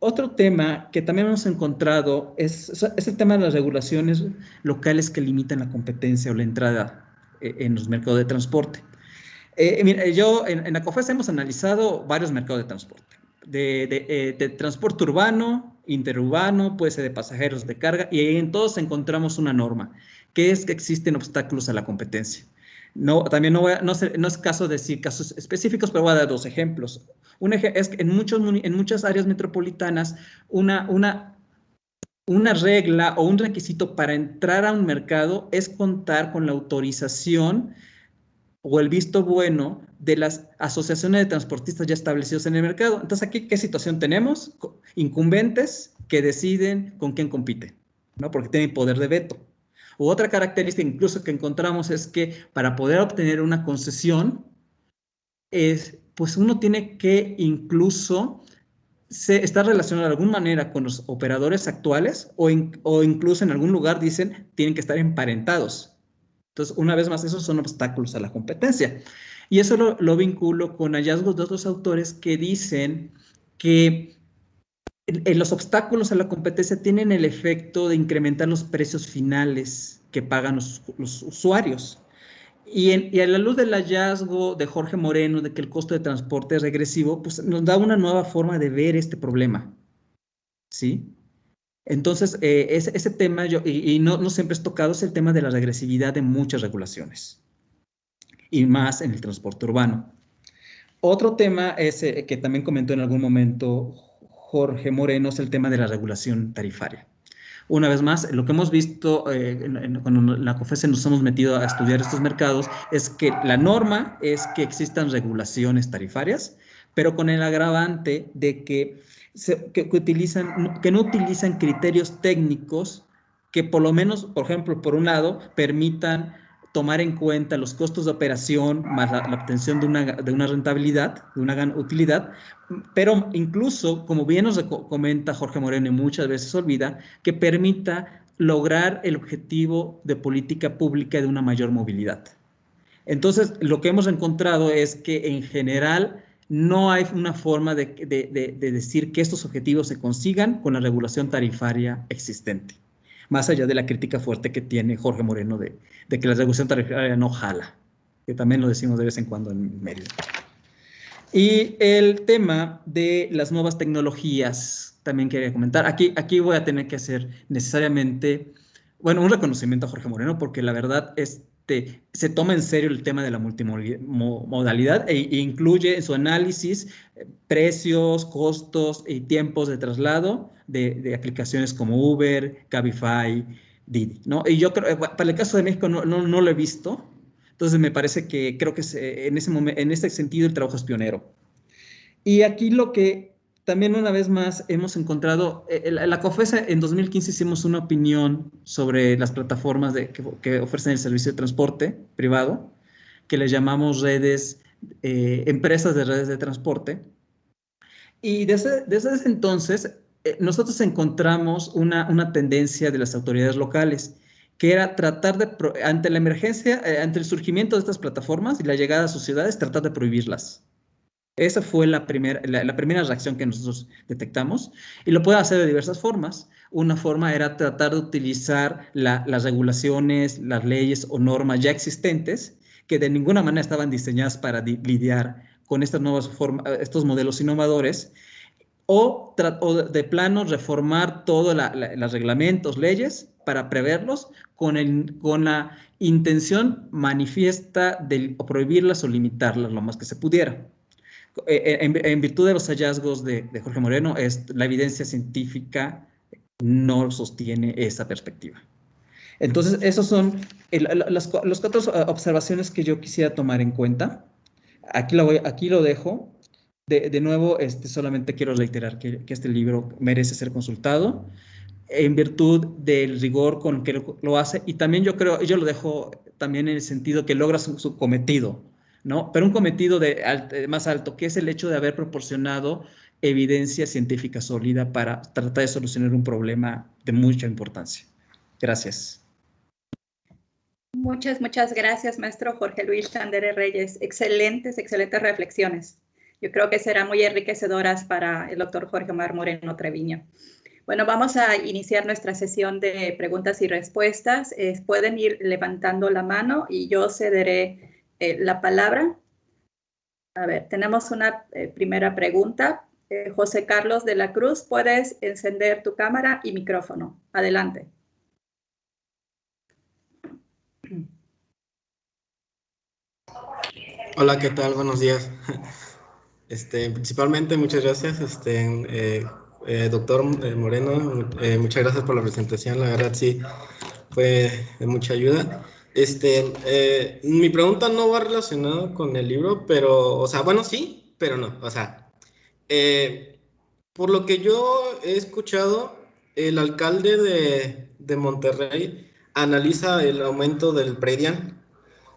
Otro tema que también hemos encontrado es el tema de las regulaciones locales que limitan la competencia o la entrada en los mercados de transporte. Mira, en la COFES hemos analizado varios mercados de transporte. De transporte urbano, interurbano, puede ser de pasajeros, de carga, y en todos encontramos una norma, que es que existen obstáculos a la competencia. También no es caso de decir casos específicos, pero voy a dar dos ejemplos. Es que en muchas áreas metropolitanas, una regla o un requisito para entrar a un mercado es contar con la autorización o el visto bueno de las asociaciones de transportistas ya establecidos en el mercado. Entonces, aquí, ¿qué situación tenemos? Incumbentes que deciden con quién compiten, ¿no? Porque tienen poder de veto. Otra característica incluso que encontramos es que para poder obtener una concesión, pues uno tiene que incluso estar relacionado de alguna manera con los operadores actuales o incluso en algún lugar dicen tienen que estar emparentados. Entonces, una vez más, esos son obstáculos a la competencia. Y eso lo vinculo con hallazgos de otros autores que dicen que los obstáculos a la competencia tienen el efecto de incrementar los precios finales que pagan los usuarios. Y a la luz del hallazgo de Jorge Moreno de que el costo de transporte es regresivo, pues nos da una nueva forma de ver este problema, ¿sí? Entonces, ese tema, y no siempre es tocado, es el tema de la regresividad de muchas regulaciones, y más en el transporte urbano. Otro tema que también comentó en algún momento Jorge Moreno es el tema de la regulación tarifaria. Una vez más, lo que hemos visto cuando la COFESE nos hemos metido a estudiar estos mercados es que la norma es que existan regulaciones tarifarias, pero con el agravante de que no utilizan criterios técnicos que por lo menos, por ejemplo, por un lado, permitan tomar en cuenta los costos de operación más la obtención de una rentabilidad, de una gran utilidad, pero incluso, como bien nos comenta Jorge Moreno y muchas veces olvida, que permita lograr el objetivo de política pública de una mayor movilidad. Entonces, lo que hemos encontrado es que en general no hay una forma de decir que estos objetivos se consigan con la regulación tarifaria existente, más allá de la crítica fuerte que tiene Jorge Moreno de que la regulación tarifaria no jala, que también lo decimos de vez en cuando en Mérida. Y el tema de las nuevas tecnologías, también quería comentar. Aquí voy a tener que hacer necesariamente, bueno, un reconocimiento a Jorge Moreno, porque la verdad se toma en serio el tema de la multimodalidad e incluye en su análisis precios, costos y tiempos de traslado de aplicaciones como Uber, Cabify, Didi, ¿no? Y yo creo, para el caso de México no lo he visto. Entonces me parece que creo que en este sentido el trabajo es pionero. Y aquí lo que también una vez más hemos encontrado, la COFESA en 2015 hicimos una opinión sobre las plataformas que ofrecen el servicio de transporte privado, que les llamamos empresas de redes de transporte. Y desde ese entonces nosotros encontramos una tendencia de las autoridades locales, que era tratar ante la emergencia, ante el surgimiento de estas plataformas y la llegada a sus ciudades, tratar de prohibirlas. Esa fue la primera reacción que nosotros detectamos, y lo puede hacer de diversas formas. Una forma era tratar de utilizar las regulaciones, las leyes o normas ya existentes, que de ninguna manera estaban diseñadas para lidiar con estas nuevas estos modelos innovadores, o de plano reformar todos los reglamentos, leyes, para preverlos con la intención manifiesta de prohibirlas o limitarlas lo más que se pudiera. En virtud de los hallazgos de Jorge Moreno, la evidencia científica no sostiene esa perspectiva. Entonces, esas son las 4 observaciones que yo quisiera tomar en cuenta. Aquí lo dejo. De nuevo, solamente quiero reiterar que este libro merece ser consultado en virtud del rigor con que lo hace, y también yo lo dejo también en el sentido que logra su cometido, ¿no? Pero un cometido más alto, que es el hecho de haber proporcionado evidencia científica sólida para tratar de solucionar un problema de mucha importancia. Gracias. Muchas gracias, maestro Jorge Luis Andere Reyes. Excelentes reflexiones. Yo creo que serán muy enriquecedoras para el doctor Jorge Omar Moreno Treviño. Bueno, vamos a iniciar nuestra sesión de preguntas y respuestas. Pueden ir levantando la mano y yo cederé la palabra. A ver, tenemos una primera pregunta. José Carlos de la Cruz, puedes encender tu cámara y micrófono. Adelante. Hola, ¿qué tal? Buenos días. Principalmente, muchas gracias, doctor Moreno, muchas gracias por la presentación, la verdad sí fue de mucha ayuda. Mi pregunta no va relacionada con el libro, pero, o sea, bueno, sí, pero no, o sea, por lo que yo he escuchado, el alcalde de Monterrey analiza el aumento del predial.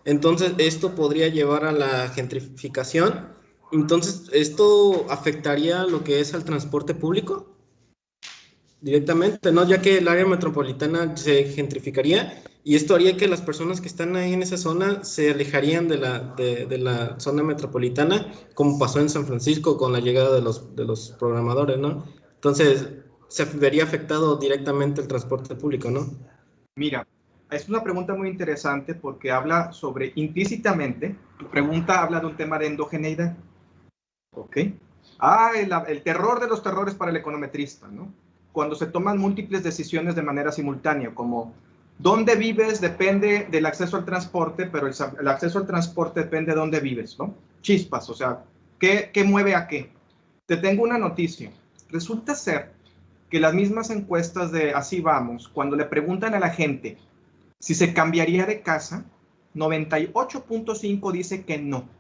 Entonces, esto podría llevar a la gentrificación. Entonces, ¿esto afectaría lo que es al transporte público directamente, no? Ya que el área metropolitana se gentrificaría y esto haría que las personas que están ahí en esa zona se alejarían de la zona metropolitana, como pasó en San Francisco con la llegada de los programadores, ¿no? Entonces, se vería afectado directamente el transporte público, ¿no? Mira, es una pregunta muy interesante porque habla sobre, implícitamente, tu pregunta habla de un tema de endogeneidad. ¿Ok? El terror de los terrores para el econometrista, ¿no? Cuando se toman múltiples decisiones de manera simultánea, como dónde vives depende del acceso al transporte, pero el acceso al transporte depende de dónde vives, ¿no? Chispas, o sea, ¿qué mueve a qué? Te tengo una noticia. Resulta ser que las mismas encuestas de Así Vamos, cuando le preguntan a la gente si se cambiaría de casa, 98.5 dice que no.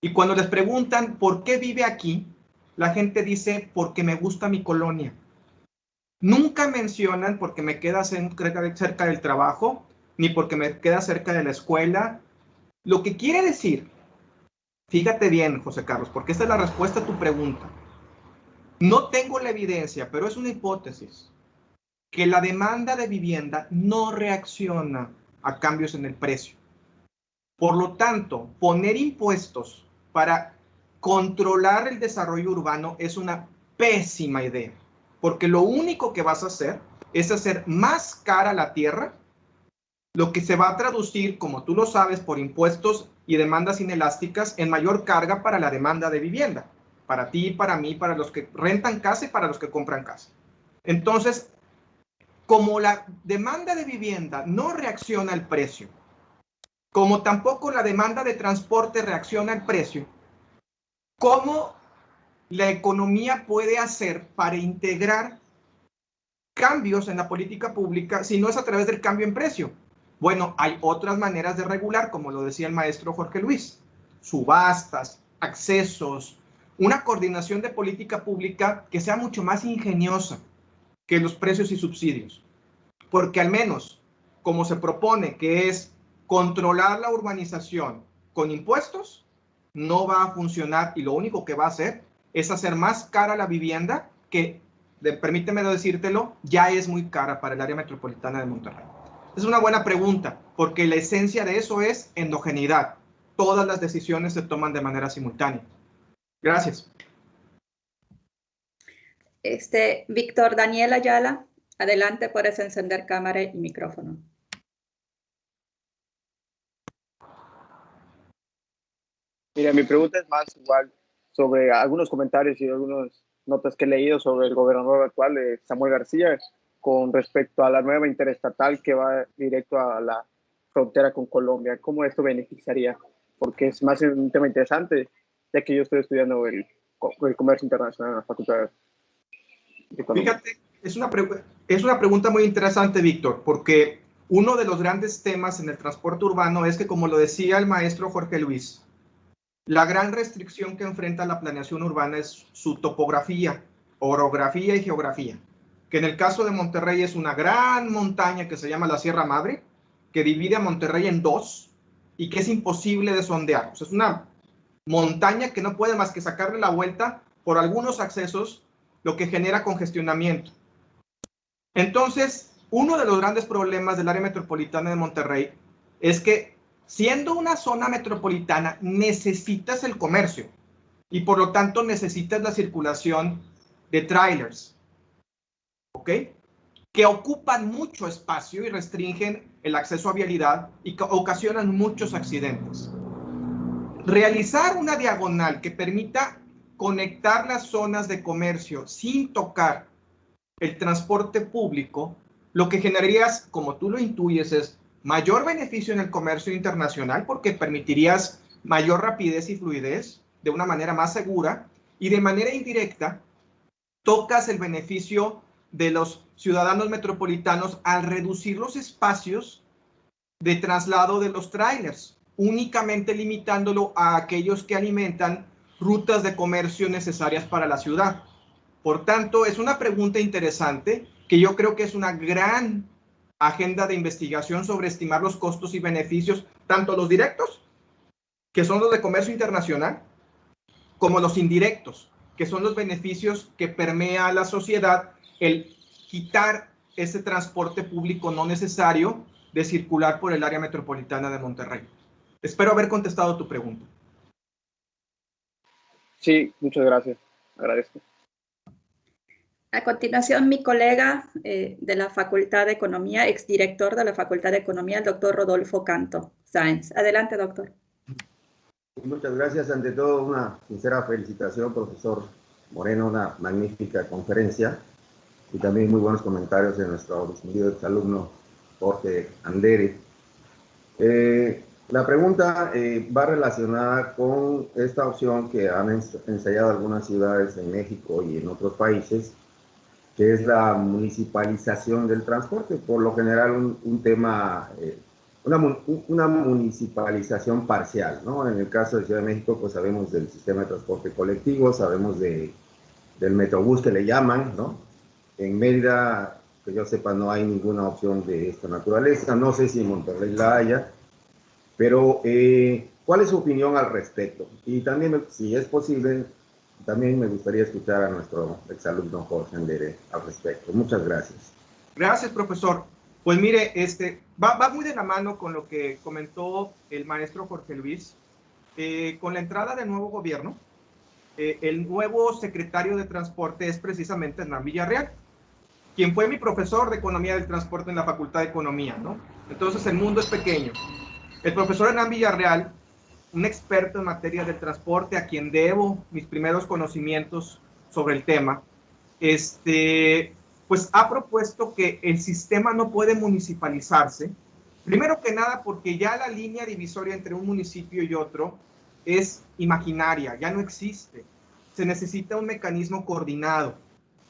Y cuando les preguntan por qué vive aquí, la gente dice porque me gusta mi colonia. Nunca mencionan porque me queda cerca del trabajo ni porque me queda cerca de la escuela. Lo que quiere decir, fíjate bien, José Carlos, porque esta es la respuesta a tu pregunta. No tengo la evidencia, pero es una hipótesis, que la demanda de vivienda no reacciona a cambios en el precio. Por lo tanto, poner impuestos para controlar el desarrollo urbano es una pésima idea, porque lo único que vas a hacer es hacer más cara la tierra, lo que se va a traducir, como tú lo sabes, por impuestos y demandas inelásticas en mayor carga para la demanda de vivienda, para ti, para mí, para los que rentan casa y para los que compran casa. Entonces, como la demanda de vivienda no reacciona al precio, como tampoco la demanda de transporte reacciona al precio, ¿cómo la economía puede hacer para integrar cambios en la política pública si no es a través del cambio en precio? Bueno, hay otras maneras de regular, como lo decía el maestro Jorge Luis: subastas, accesos, una coordinación de política pública que sea mucho más ingeniosa que los precios y subsidios. Porque al menos, como se propone, que es controlar la urbanización con impuestos, no va a funcionar, y lo único que va a hacer es hacer más cara la vivienda, que, permíteme decírtelo, ya es muy cara para el área metropolitana de Monterrey. Es una buena pregunta, porque la esencia de eso es endogeneidad. Todas las decisiones se toman de manera simultánea. Gracias. Víctor Daniel Ayala, adelante, puedes encender cámara y micrófono. Mira, mi pregunta es más igual sobre algunos comentarios y algunas notas que he leído sobre el gobernador actual, Samuel García, con respecto a la nueva interestatal que va directo a la frontera con Colombia. ¿Cómo esto beneficiaría? Porque es más un tema interesante, ya que yo estoy estudiando el comercio internacional en la Facultad de Economía. Fíjate, es una pregunta muy interesante, Víctor, porque uno de los grandes temas en el transporte urbano es que, como lo decía el maestro Jorge Luis, la gran restricción que enfrenta la planeación urbana es su topografía, orografía y geografía, que en el caso de Monterrey es una gran montaña que se llama la Sierra Madre, que divide a Monterrey en dos y que es imposible de sondear. O sea, es una montaña que no puede más que sacarle la vuelta por algunos accesos, lo que genera congestionamiento. Entonces, uno de los grandes problemas del área metropolitana de Monterrey es que, siendo una zona metropolitana, necesitas el comercio y por lo tanto necesitas la circulación de trailers, ¿ok? Que ocupan mucho espacio y restringen el acceso a vialidad y ocasionan muchos accidentes. Realizar una diagonal que permita conectar las zonas de comercio sin tocar el transporte público, lo que generarías, como tú lo intuyes, es mayor beneficio en el comercio internacional, porque permitirías mayor rapidez y fluidez de una manera más segura, y de manera indirecta tocas el beneficio de los ciudadanos metropolitanos al reducir los espacios de traslado de los trailers, únicamente limitándolo a aquellos que alimentan rutas de comercio necesarias para la ciudad. Por tanto, es una pregunta interesante que yo creo que es una gran agenda de investigación sobre estimar los costos y beneficios, tanto los directos, que son los de comercio internacional, como los indirectos, que son los beneficios que permea a la sociedad el quitar ese transporte público no necesario de circular por el área metropolitana de Monterrey. Espero haber contestado tu pregunta. Sí, muchas gracias. Agradezco. A continuación, mi colega de la Facultad de Economía, exdirector de la Facultad de Economía, el doctor Rodolfo Canto Sáenz. Adelante, doctor. Muchas gracias. Ante todo, una sincera felicitación, profesor Moreno, una magnífica conferencia y también muy buenos comentarios de nuestro distinguido exalumno Jorge Andere. La pregunta va relacionada con esta opción que han ensayado algunas ciudades en México y en otros países, que es la municipalización del transporte. Por lo general un tema, una municipalización parcial, ¿no? En el caso de Ciudad de México, pues sabemos del sistema de transporte colectivo, sabemos del Metrobús que le llaman, ¿no? En Mérida que yo sepa, no hay ninguna opción de esta naturaleza. No sé si en Monterrey la haya, pero ¿cuál es su opinión al respecto? Y también, si es posible, también me gustaría escuchar a nuestro exalumno Jorge Andere al respecto. Muchas gracias. Gracias, profesor. Pues mire, va muy de la mano con lo que comentó el maestro Jorge Luis. Con la entrada del nuevo gobierno, el nuevo secretario de Transporte es precisamente Hernán Villarreal, quien fue mi profesor de Economía del Transporte en la Facultad de Economía, ¿no? Entonces, el mundo es pequeño. El profesor Hernán Villarreal, un experto en materia del transporte, a quien debo mis primeros conocimientos sobre el tema, pues ha propuesto que el sistema no puede municipalizarse, primero que nada porque ya la línea divisoria entre un municipio y otro es imaginaria, ya no existe. Se necesita un mecanismo coordinado,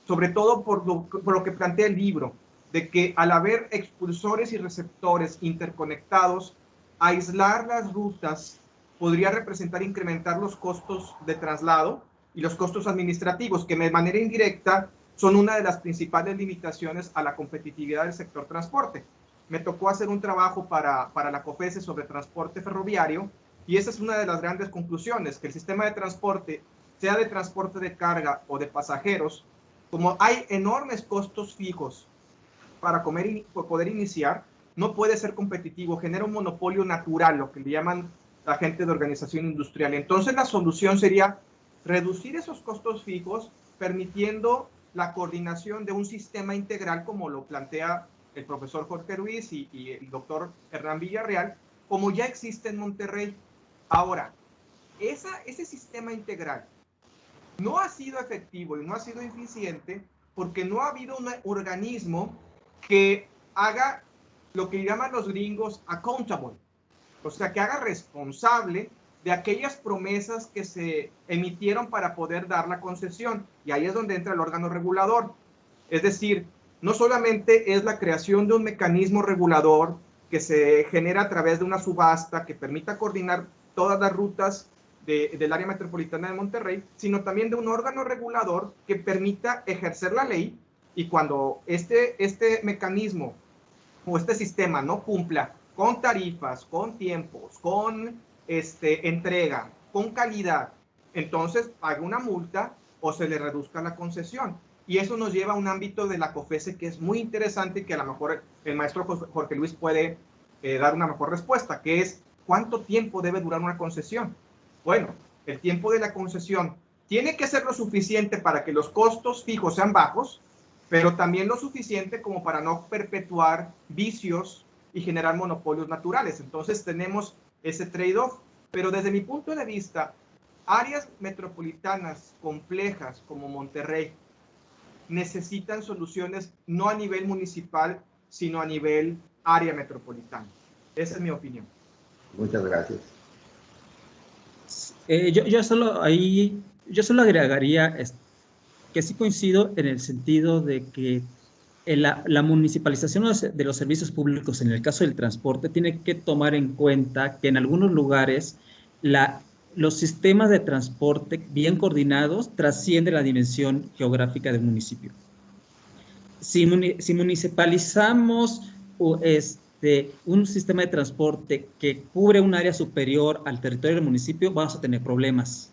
sobre todo por lo que plantea el libro, de que al haber expulsores y receptores interconectados, aislar las rutas podría representar incrementar los costos de traslado y los costos administrativos, que de manera indirecta son una de las principales limitaciones a la competitividad del sector transporte. Me tocó hacer un trabajo para la COFESE sobre transporte ferroviario y esa es una de las grandes conclusiones, que el sistema de transporte, sea de transporte de carga o de pasajeros, como hay enormes costos fijos para poder iniciar, no puede ser competitivo, genera un monopolio natural, lo que le llaman la gente de organización industrial. Entonces la solución sería reducir esos costos fijos, permitiendo la coordinación de un sistema integral como lo plantea el profesor Jorge Ruiz y el doctor Hernán Villarreal, como ya existe en Monterrey. Ahora, ese sistema integral no ha sido efectivo y no ha sido eficiente porque no ha habido un organismo que haga lo que llaman los gringos accountable, o sea, que haga responsable de aquellas promesas que se emitieron para poder dar la concesión. Y ahí es donde entra el órgano regulador. Es decir, no solamente es la creación de un mecanismo regulador que se genera a través de una subasta que permita coordinar todas las rutas del área metropolitana de Monterrey, sino también de un órgano regulador que permita ejercer la ley, y cuando este mecanismo o este sistema no cumpla con tarifas, con tiempos, con entrega, con calidad, entonces haga una multa o se le reduzca la concesión. Y eso nos lleva a un ámbito de la COFESE que es muy interesante y que a lo mejor el maestro Jorge Luis puede dar una mejor respuesta, que es ¿cuánto tiempo debe durar una concesión? Bueno, el tiempo de la concesión tiene que ser lo suficiente para que los costos fijos sean bajos, pero también lo suficiente como para no perpetuar vicios y generar monopolios naturales. Entonces tenemos ese trade-off. Pero desde mi punto de vista, áreas metropolitanas complejas como Monterrey necesitan soluciones no a nivel municipal, sino a nivel área metropolitana. Esa es mi opinión. Muchas gracias. Yo solo agregaría que sí coincido en el sentido de que la municipalización de los servicios públicos en el caso del transporte tiene que tomar en cuenta que en algunos lugares los sistemas de transporte bien coordinados trascienden la dimensión geográfica del municipio. Si municipalizamos un sistema de transporte que cubre un área superior al territorio del municipio, vamos a tener problemas.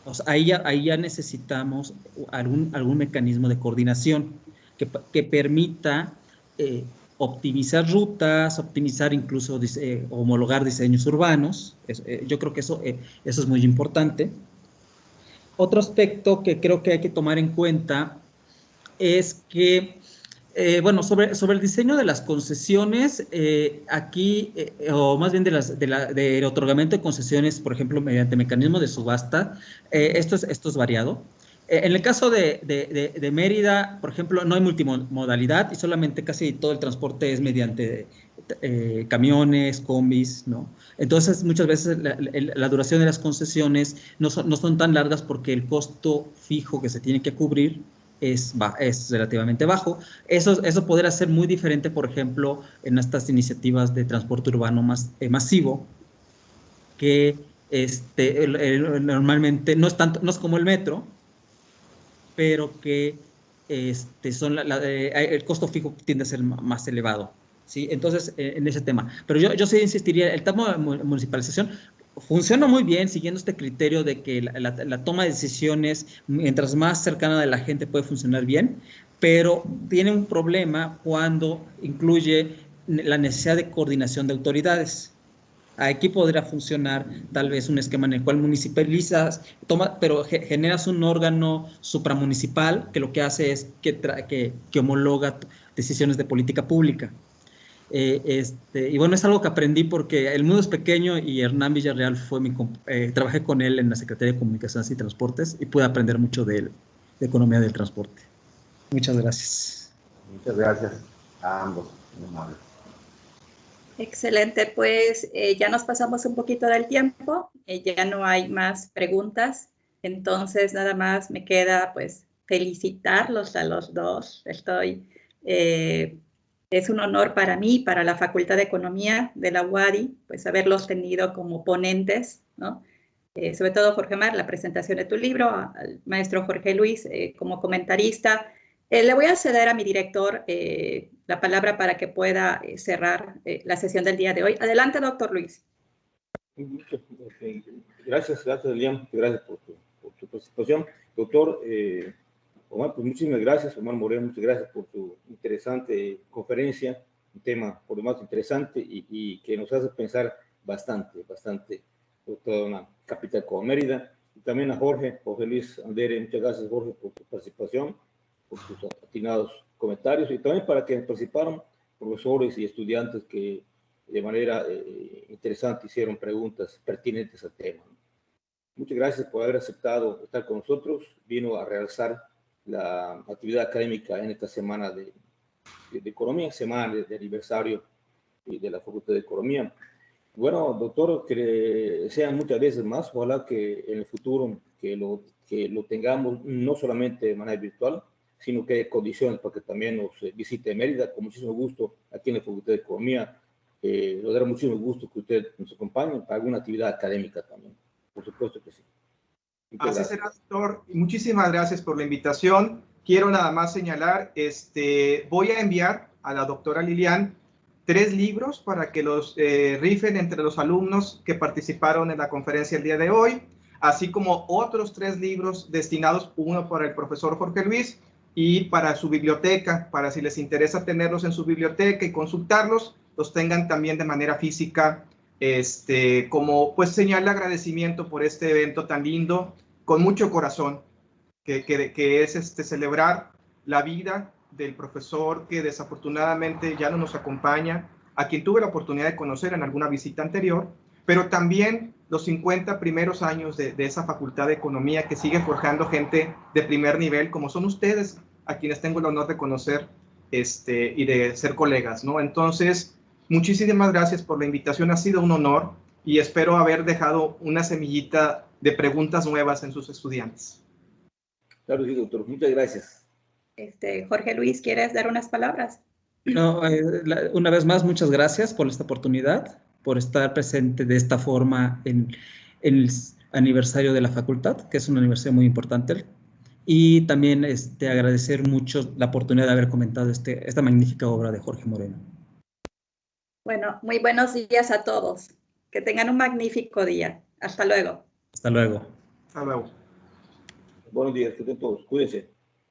O sea, ahí ya necesitamos algún mecanismo de coordinación que permita optimizar rutas, optimizar incluso homologar diseños urbanos. Yo creo que eso es muy importante. Otro aspecto que creo que hay que tomar en cuenta es que bueno, sobre el diseño de las concesiones, aquí, o más bien del otorgamiento de concesiones, por ejemplo, mediante mecanismo de subasta, esto es variado. En el caso de Mérida, por ejemplo, no hay multimodalidad y solamente casi todo el transporte es mediante camiones, combis, ¿no? Entonces, muchas veces la duración de las concesiones no son tan largas porque el costo fijo que se tiene que cubrir es relativamente bajo. Eso podrá ser muy diferente, por ejemplo, en estas iniciativas de transporte urbano masivo, que normalmente no es como el metro, pero que el costo fijo tiende a ser más elevado, ¿sí? Entonces, en ese tema. Pero yo sí insistiría, el tema de municipalización funciona muy bien siguiendo este criterio de que la toma de decisiones, mientras más cercana de la gente, puede funcionar bien, pero tiene un problema cuando incluye la necesidad de coordinación de autoridades. Aquí podría funcionar tal vez un esquema en el cual municipalizas, pero generas un órgano supramunicipal que lo que hace es que homologa decisiones de política pública. Y bueno, es algo que aprendí porque el mundo es pequeño y Hernán Villarreal trabajé con él en la Secretaría de Comunicaciones y Transportes y pude aprender mucho de él, de economía del transporte. Muchas gracias. Muchas gracias a ambos. Muy amables. Excelente, pues ya nos pasamos un poquito del tiempo, ya no hay más preguntas, entonces nada más me queda pues felicitarlos a los dos. Es un honor para mí, para la Facultad de Economía de la UADY, pues haberlos tenido como ponentes, ¿no? Sobre todo Jorge Mar, la presentación de tu libro, al maestro Jorge Luis como comentarista. Le voy a ceder a mi director la palabra para que pueda cerrar la sesión del día de hoy. Adelante, doctor Luis. Gracias, Lilian. Gracias por tu participación. Doctor Omar, pues muchísimas gracias, Omar Moreno, muchas gracias por tu interesante conferencia, un tema por lo más interesante y que nos hace pensar bastante, por toda una capital como Mérida. Y también a Jorge Luis Andere, muchas gracias, Jorge, por tu participación, por tus atinados comentarios y también para quienes participaron, profesores y estudiantes que de manera interesante hicieron preguntas pertinentes al tema. Muchas gracias por haber aceptado estar con nosotros. Vino a realzar la actividad académica en esta semana de Economía, semana de aniversario de la Facultad de Economía. Bueno, doctor, que sean muchas veces más, ojalá que en el futuro que lo tengamos no solamente de manera virtual, sino que hay condiciones para que también nos visite Mérida, con muchísimo gusto aquí en la Facultad de Economía. Nos dará muchísimo gusto que usted nos acompañe para alguna actividad académica también. Por supuesto que sí. Así será, doctor. Muchísimas gracias por la invitación. Quiero nada más señalar, voy a enviar a la doctora Lilian 3 libros para que los rifen entre los alumnos que participaron en la conferencia el día de hoy, así como otros 3 libros destinados, uno para el profesor Jorge Luis y para su biblioteca, para si les interesa tenerlos en su biblioteca y consultarlos, los tengan también de manera física, como pues señal de agradecimiento por este evento tan lindo, con mucho corazón, que es celebrar la vida del profesor que desafortunadamente ya no nos acompaña, a quien tuve la oportunidad de conocer en alguna visita anterior, pero también los 50 primeros años de esa Facultad de Economía que sigue forjando gente de primer nivel, como son ustedes, a quienes tengo el honor de conocer y de ser colegas, ¿no? Entonces, muchísimas gracias por la invitación, ha sido un honor y espero haber dejado una semillita de preguntas nuevas en sus estudiantes. Claro, sí, doctor. Muchas gracias. Jorge Luis, ¿quieres dar unas palabras? No, una vez más, muchas gracias por esta oportunidad, por estar presente de esta forma en el aniversario de la facultad, que es un aniversario muy importante. Y también agradecer mucho la oportunidad de haber comentado esta magnífica obra de Jorge Moreno. Bueno, muy buenos días a todos. Que tengan un magnífico día. Hasta luego. Hasta luego. Hasta luego. Buenos días, que estén todos. Cuídense.